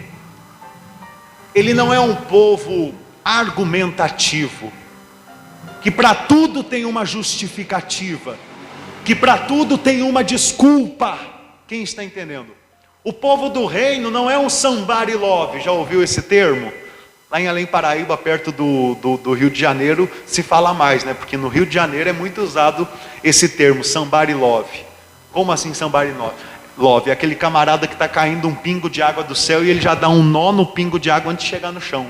ele não é um povo argumentativo, que para tudo tem uma justificativa, que para tudo tem uma desculpa. Quem está entendendo? O povo do reino não é um somebody love. Já ouviu esse termo? Lá em Além Paraíba, perto do Rio de Janeiro, se fala mais, né? Porque no Rio de Janeiro é muito usado esse termo, somebody love. Como assim somebody love? É aquele camarada que está caindo um pingo de água do céu e ele já dá um nó no pingo de água antes de chegar no chão.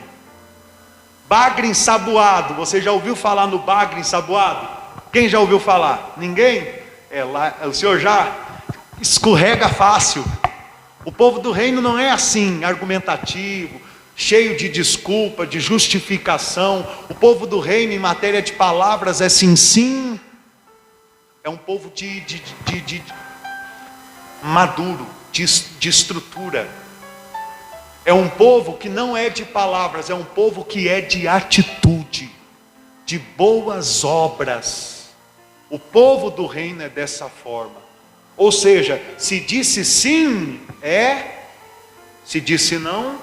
Bagre ensaboado. Você já ouviu falar no bagre ensaboado? Quem já ouviu falar? Ninguém? O senhor já escorrega fácil. O povo do reino não é assim, argumentativo, cheio de desculpa, de justificação. O povo do reino em matéria de palavras é sim, sim. É um povo de maduro, de estrutura. É um povo que não é de palavras, é um povo que é de atitude, de boas obras. O povo do reino é dessa forma. Ou seja, se disse sim, é. Se disse não,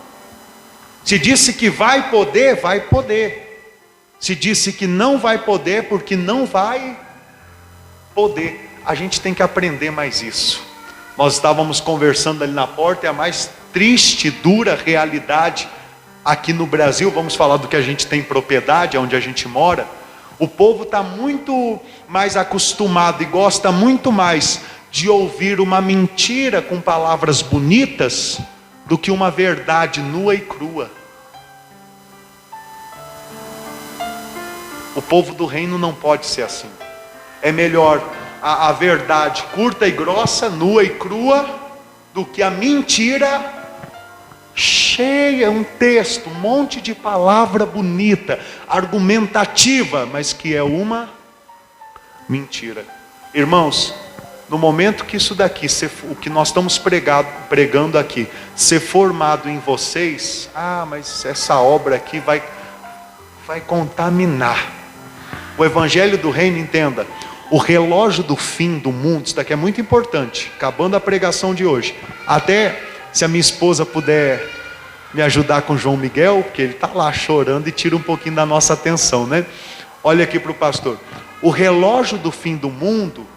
se disse que vai poder, vai poder. Se disse que não vai poder, porque não vai poder. A gente tem que aprender mais isso. Nós estávamos conversando ali na porta, e a mais triste, dura realidade aqui no Brasil, vamos falar do que a gente tem propriedade, onde a gente mora. O povo está muito mais acostumado e gosta muito mais de ouvir uma mentira com palavras bonitas do que uma verdade nua e crua. O povo do reino não pode ser assim. É melhor a verdade curta e grossa, nua e crua, do que a mentira cheia, um texto, um monte de palavra bonita, argumentativa, mas que é uma mentira. Irmãos, no momento que isso daqui, o que nós estamos pregando aqui, ser formado em vocês, mas essa obra aqui vai contaminar. O evangelho do reino, entenda, o relógio do fim do mundo, isso daqui é muito importante, acabando a pregação de hoje. Até se a minha esposa puder me ajudar com João Miguel, porque ele está lá chorando e tira um pouquinho da nossa atenção, né? Olha aqui para o pastor. O relógio do fim do mundo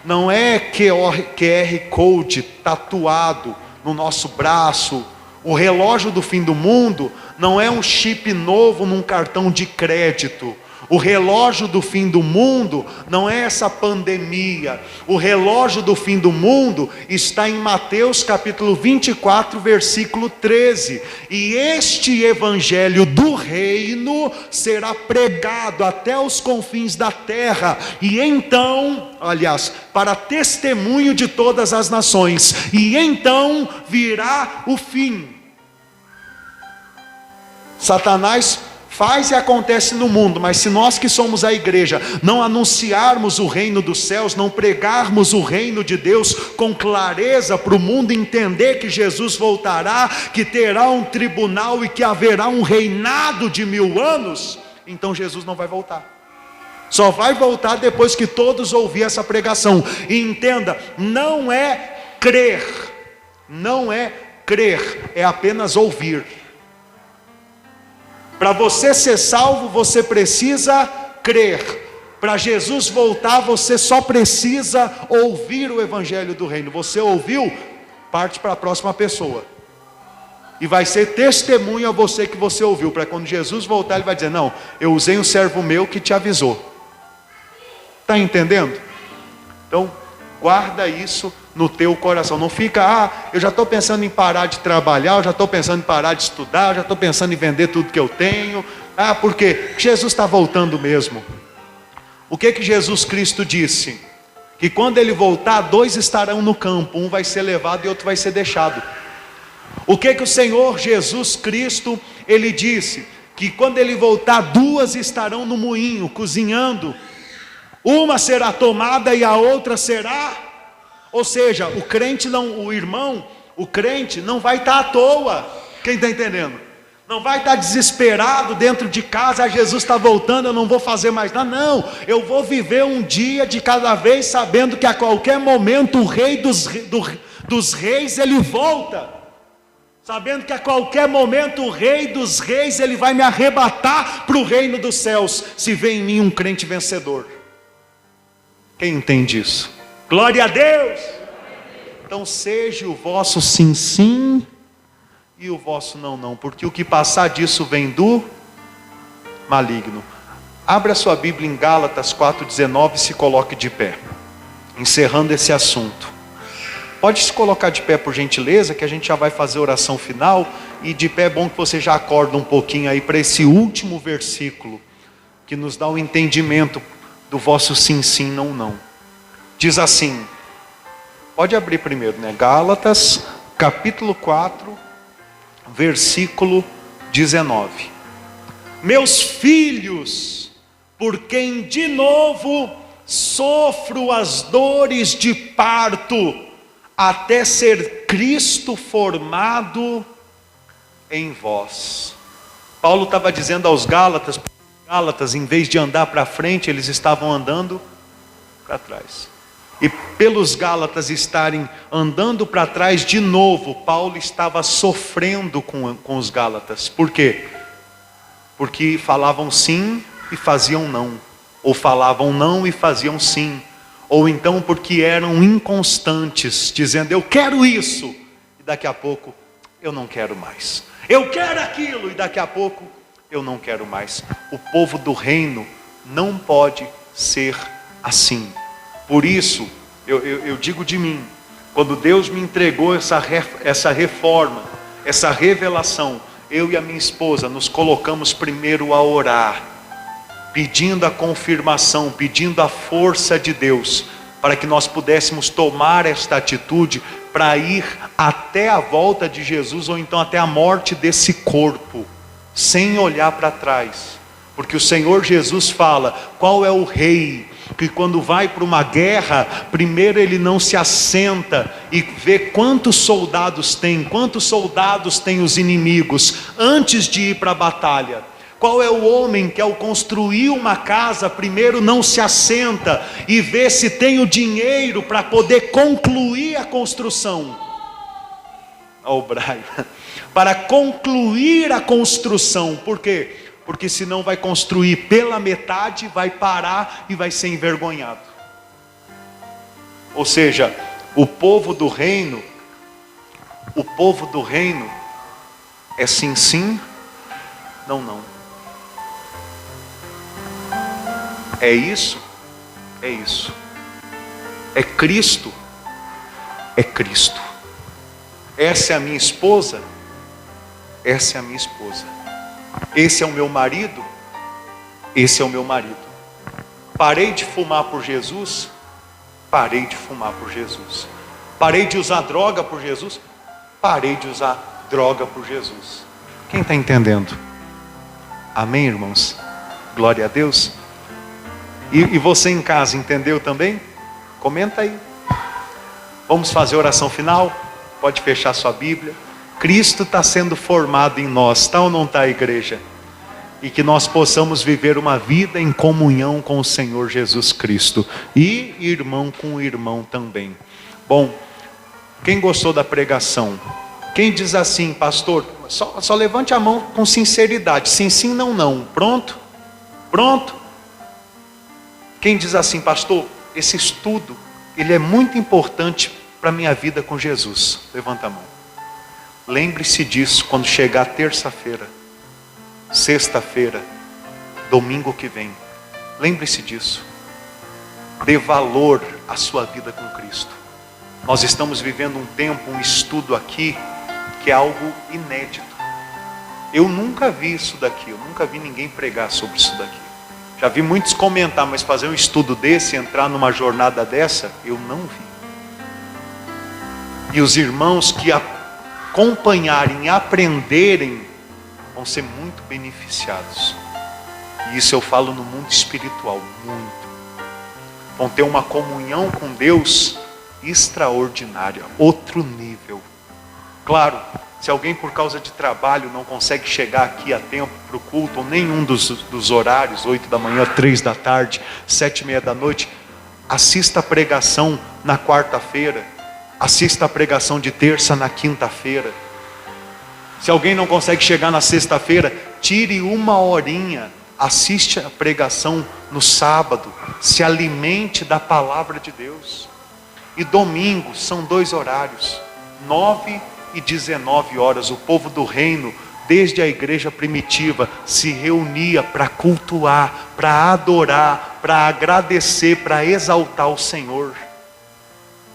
não é QR Code tatuado no nosso braço. O relógio do fim do mundo não é um chip novo num cartão de crédito. O relógio do fim do mundo não é essa pandemia. O relógio do fim do mundo está em Mateus capítulo 24, versículo 13. E este evangelho do reino será pregado até os confins da terra. E então, aliás, para testemunho de todas as nações. E então virá o fim. Satanás faz e acontece no mundo, mas se nós que somos a igreja não anunciarmos o reino dos céus, não pregarmos o reino de Deus com clareza para o mundo entender que Jesus voltará, que terá um tribunal e que haverá um reinado de 1000 anos, então Jesus não vai voltar. Só vai voltar depois que todos ouvirem essa pregação. E entenda, não é crer, é apenas ouvir. Para você ser salvo, você precisa crer. Para Jesus voltar, você só precisa ouvir o evangelho do reino. Você ouviu? Parte para a próxima pessoa. E vai ser testemunho a você que você ouviu. Para quando Jesus voltar, ele vai dizer: não, eu usei um servo meu que te avisou. Está entendendo? Então, guarda isso no teu coração. Não fica, eu já estou pensando em parar de trabalhar, eu já estou pensando em parar de estudar, eu já estou pensando em vender tudo que eu tenho. Porque Jesus está voltando mesmo. O que Jesus Cristo disse? que quando ele voltar, 2 estarão no campo, um vai ser levado e outro vai ser deixado. O que o Senhor Jesus Cristo, ele disse? Que quando ele voltar, 2 estarão no moinho, cozinhando, uma será tomada e a outra será, ou seja, o crente não, o irmão, o crente não vai estar à toa, quem está entendendo? Não vai estar desesperado dentro de casa, Jesus está voltando, eu não vou fazer mais nada. Não, eu vou viver um dia de cada vez, sabendo que a qualquer momento o Rei dos Reis, ele volta. Sabendo que a qualquer momento o Rei dos Reis, ele vai me arrebatar para o reino dos céus, se vê em mim um crente vencedor. Quem entende isso? Glória a Deus! Então seja o vosso sim, sim, e o vosso não, não, porque o que passar disso vem do maligno. Abra sua Bíblia em Gálatas 4,19 e se coloque de pé, encerrando esse assunto. Pode se colocar de pé por gentileza, que a gente já vai fazer a oração final, e de pé é bom que você já acorda um pouquinho aí para esse último versículo, que nos dá o entendimento do vosso sim, sim, não, não. Diz assim, pode abrir primeiro, né? Gálatas capítulo 4, versículo 19. Meus filhos, por quem de novo sofro as dores de parto, até ser Cristo formado em vós. Paulo estava dizendo aos Gálatas, em vez de andar para frente, eles estavam andando para trás. E pelos Gálatas estarem andando para trás de novo, Paulo estava sofrendo com os Gálatas. Por quê? Porque falavam sim e faziam não, ou falavam não e faziam sim, ou então porque eram inconstantes, dizendo eu quero isso, e daqui a pouco eu não quero mais, eu quero aquilo, e daqui a pouco eu não quero mais. O povo do reino não pode ser assim. Por isso, eu digo de mim, quando Deus me entregou essa reforma, essa revelação, eu e a minha esposa nos colocamos primeiro a orar, pedindo a confirmação, pedindo a força de Deus, para que nós pudéssemos tomar esta atitude, para ir até a volta de Jesus, ou então até a morte desse corpo, sem olhar para trás. Porque o Senhor Jesus fala, qual é o rei que quando vai para uma guerra, primeiro ele não se assenta e vê quantos soldados tem os inimigos, antes de ir para a batalha? Qual é o homem que ao construir uma casa, primeiro não se assenta e vê se tem o dinheiro para poder concluir a construção? Ó, Brian, para concluir a construção. Por quê? Porque senão vai construir pela metade, vai parar e vai ser envergonhado. Ou seja, o povo do reino é sim, sim, não, não. É isso, é isso. É Cristo, é Cristo. Essa é a minha esposa, essa é a minha esposa. Esse é o meu marido, esse é o meu marido. Parei de fumar por Jesus, parei de fumar por Jesus. Parei de usar droga por Jesus, parei de usar droga por Jesus. Quem está entendendo? Amém, irmãos? Glória a Deus. E você em casa entendeu também? Comenta aí. Vamos fazer a oração final? Pode fechar sua Bíblia. Cristo está sendo formado em nós, está ou não está, igreja? E que nós possamos viver uma vida em comunhão com o Senhor Jesus Cristo, e irmão com irmão também. Bom, quem gostou da pregação? Quem diz assim, pastor, só levante a mão com sinceridade, sim, sim, não, não. Pronto? Pronto? Quem diz assim, pastor, esse estudo, ele é muito importante para a minha vida com Jesus? Levanta a mão. Lembre-se disso quando chegar terça-feira, sexta-feira, domingo que vem. Lembre-se disso. Dê valor à sua vida com Cristo. Nós estamos vivendo um tempo, um estudo aqui, que é algo inédito. Eu nunca vi isso daqui, eu nunca vi ninguém pregar sobre isso daqui. Já vi muitos comentar, mas fazer um estudo desse, entrar numa jornada dessa, eu não vi. E os irmãos que acompanharem, aprenderem, vão ser muito beneficiados. E isso eu falo no mundo espiritual, muito. Vão ter uma comunhão com Deus extraordinária, outro nível. Claro, se alguém por causa de trabalho não consegue chegar aqui a tempo para o culto, ou nenhum dos horários, 8 da manhã, 3 da tarde, 7:30 da noite, assista a pregação na quarta-feira, assista a pregação de terça na quinta-feira. Se alguém não consegue chegar na sexta-feira, tire uma horinha, assiste a pregação no sábado, se alimente da palavra de Deus. E domingo são 2 horários, 9 e 19 horas. O povo do reino, desde a igreja primitiva, se reunia para cultuar, para adorar, para agradecer, para exaltar o Senhor.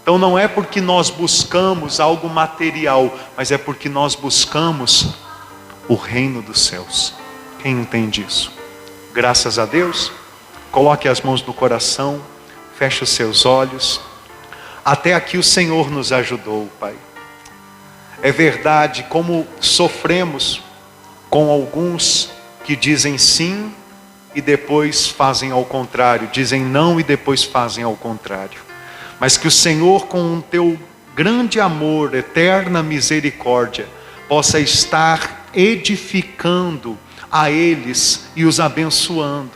Então não é porque nós buscamos algo material, mas é porque nós buscamos o reino dos céus. Quem entende isso? Graças a Deus. Coloque as mãos no coração, feche os seus olhos. Até aqui o Senhor nos ajudou, Pai. É verdade, como sofremos com alguns que dizem sim e depois fazem ao contrário, dizem não e depois fazem ao contrário. Mas que o Senhor, com o teu grande amor, eterna misericórdia, possa estar edificando a eles e os abençoando.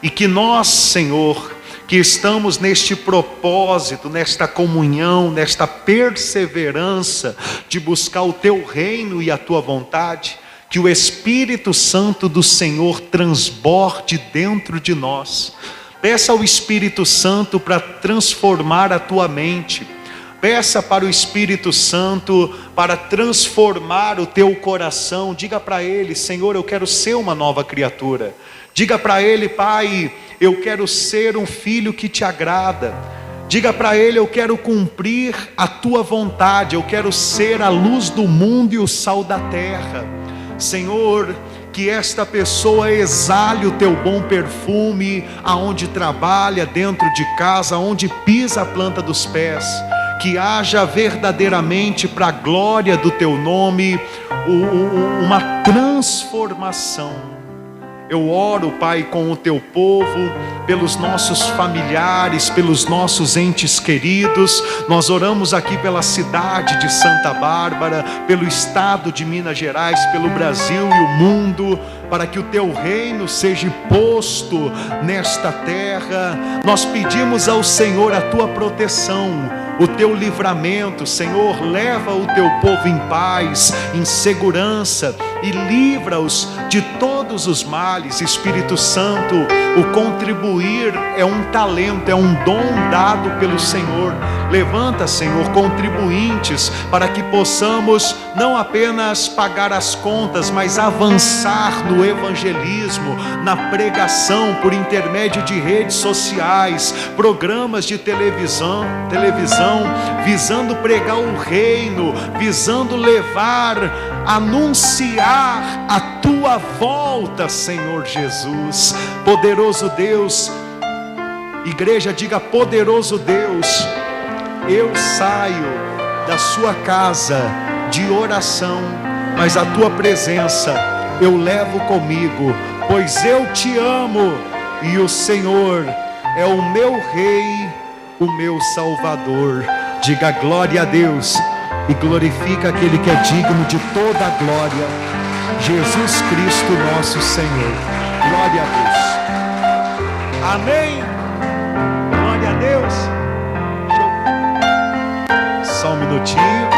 E que nós, Senhor, que estamos neste propósito, nesta comunhão, nesta perseverança de buscar o teu reino e a tua vontade, que o Espírito Santo do Senhor transborde dentro de nós. Peça ao Espírito Santo para transformar a tua mente. Peça para o Espírito Santo para transformar o teu coração. Diga para Ele: Senhor, eu quero ser uma nova criatura. Diga para Ele: Pai, eu quero ser um filho que te agrada. Diga para Ele: eu quero cumprir a tua vontade. Eu quero ser a luz do mundo e o sal da terra. Senhor, que esta pessoa exale o teu bom perfume aonde trabalha, dentro de casa, onde pisa a planta dos pés. Que haja verdadeiramente, para a glória do teu nome, uma transformação. Eu oro, Pai, com o teu povo, pelos nossos familiares, pelos nossos entes queridos. Nós oramos aqui pela cidade de Santa Bárbara, pelo estado de Minas Gerais, pelo Brasil e o mundo, para que o teu reino seja posto nesta terra. Nós pedimos ao Senhor a tua proteção, o teu livramento. Senhor, leva o teu povo em paz, em segurança, e livra-os de todos os males. Espírito Santo, o contribuir é um talento, é um dom dado pelo Senhor. Levanta, Senhor, contribuintes, para que possamos não apenas pagar as contas, mas avançar no evangelismo, na pregação, por intermédio de redes sociais, programas de televisão, visando pregar o reino, visando levar, anunciar a tua volta, Senhor Jesus. Poderoso Deus, igreja, diga: poderoso Deus, eu saio da sua casa de oração, mas a tua presença eu levo comigo, pois eu te amo e o Senhor é o meu Rei, o meu Salvador. Diga glória a Deus e glorifica aquele que é digno de toda a glória, Jesus Cristo nosso Senhor. Glória a Deus. Amém. Glória a Deus. Só um minutinho,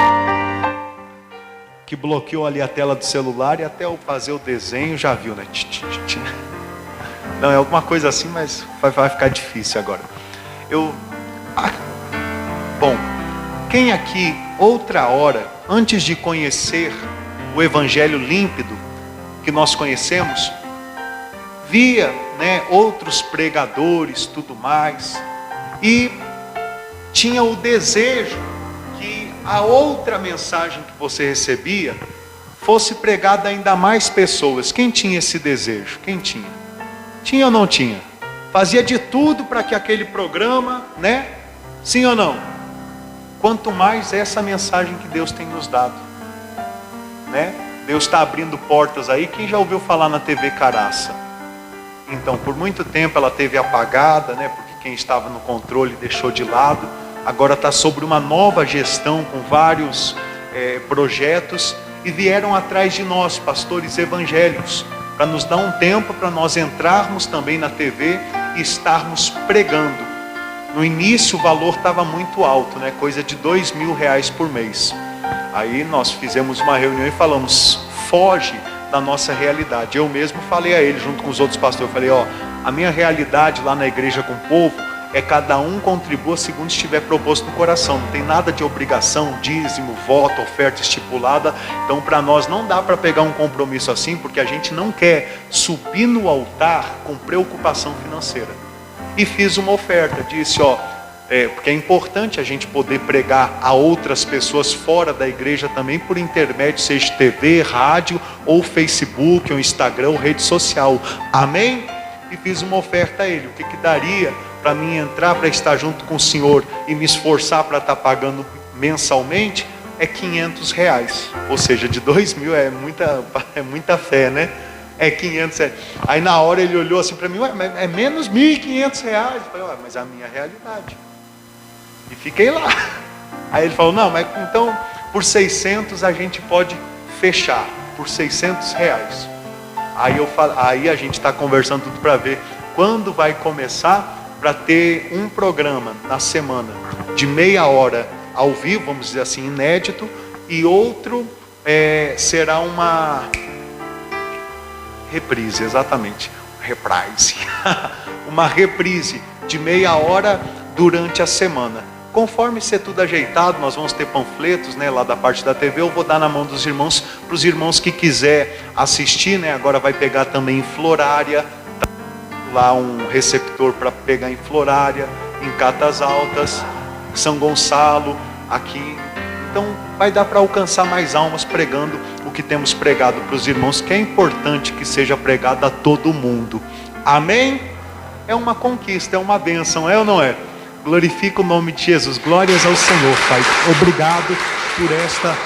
que bloqueou ali a tela do celular, e até eu fazer o desenho já viu, né? Não, é alguma coisa assim, mas vai ficar difícil agora. Bom, quem aqui, outra hora, antes de conhecer o Evangelho límpido que nós conhecemos, via, né, outros pregadores, tudo mais, e tinha o desejo que a outra mensagem que você recebia fosse pregada a ainda mais pessoas? Quem tinha esse desejo? Quem tinha? Tinha ou não tinha? Fazia de tudo para que aquele programa, né? Sim ou não? Quanto mais essa mensagem que Deus tem nos dado, né? Deus está abrindo portas aí. Quem já ouviu falar na TV Caraça? Então, por muito tempo ela teve apagada, né? Porque quem estava no controle deixou de lado. Agora está sobre uma nova gestão com vários projetos, e vieram atrás de nós, pastores evangélicos, para nos dar um tempo para nós entrarmos também na TV e estarmos pregando. No início o valor estava muito alto, né? Coisa de R$2.000 por mês. Aí nós fizemos uma reunião e falamos: foge da nossa realidade. Eu mesmo falei a ele, junto com os outros pastores, eu falei: ó, a minha realidade lá na igreja com o povo é cada um contribua segundo estiver proposto no coração. Não tem nada de obrigação, dízimo, voto, oferta estipulada. Então para nós não dá para pegar um compromisso assim, porque a gente não quer subir no altar com preocupação financeira. E fiz uma oferta, disse: ó, porque é importante a gente poder pregar a outras pessoas fora da igreja também, por intermédio, seja TV, rádio, ou Facebook, ou Instagram, ou rede social. Amém? E fiz uma oferta a ele. O que daria para mim entrar, para estar junto com o Senhor e me esforçar para estar pagando mensalmente? É R$500. Ou seja, de 2.000 é muita fé, né? É 500 reais. Aí na hora ele olhou assim para mim: ué, mas é menos R$1.500. Eu falei: ué, mas é a minha realidade. E fiquei lá. Aí ele falou: não, mas então por 600 a gente pode fechar, por R$600. Aí a gente está conversando tudo para ver quando vai começar, para ter um programa na semana de meia hora ao vivo, vamos dizer assim, inédito, e outro será uma reprise, exatamente, reprise, uma reprise de meia hora durante a semana. Conforme ser tudo ajeitado, nós vamos ter panfletos, né, lá da parte da TV. Eu vou dar na mão dos irmãos, para os irmãos que quiser assistir, né? Agora vai pegar também em Florária, lá um receptor para pegar em Florária, em Catas Altas, São Gonçalo, aqui. Então vai dar para alcançar mais almas pregando o que temos pregado para os irmãos, que é importante que seja pregado a todo mundo. Amém? É uma conquista, é uma bênção, é ou não é? Glorifica o nome de Jesus. Glórias ao Senhor, Pai. Obrigado por esta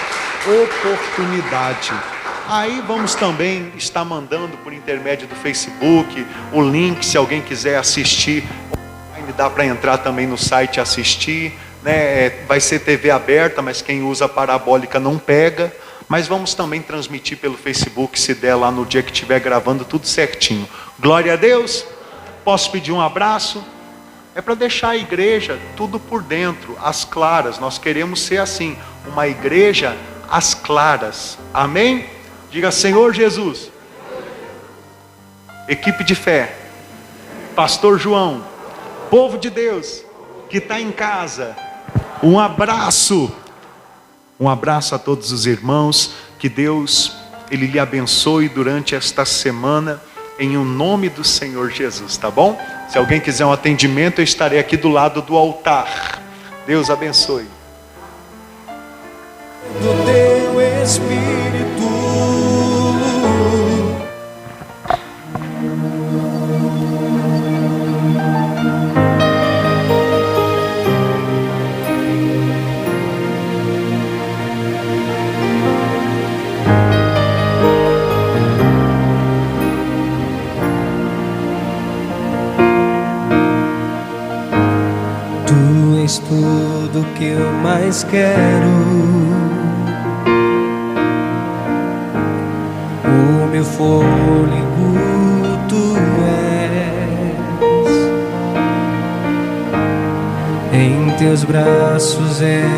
oportunidade. Aí vamos também estar mandando por intermédio do Facebook o link, se alguém quiser assistir. Dá para entrar também no site e assistir, né? Vai ser TV aberta, mas quem usa parabólica não pega. Mas vamos também transmitir pelo Facebook, se der lá no dia que estiver gravando, tudo certinho. Glória a Deus. Posso pedir um abraço? É para deixar a igreja tudo por dentro, às claras. Nós queremos ser assim, uma igreja às claras. Amém? Diga: Senhor Jesus. Equipe de fé, Pastor João, povo de Deus que está em casa, um abraço a todos os irmãos. Que Deus, Ele lhe abençoe durante esta semana, em o nome do Senhor Jesus, tá bom? Se alguém quiser um atendimento, eu estarei aqui do lado do altar. Deus abençoe. Do teu Espírito, tu és tudo que eu mais quero. O meu fôlego tu és, em teus braços eu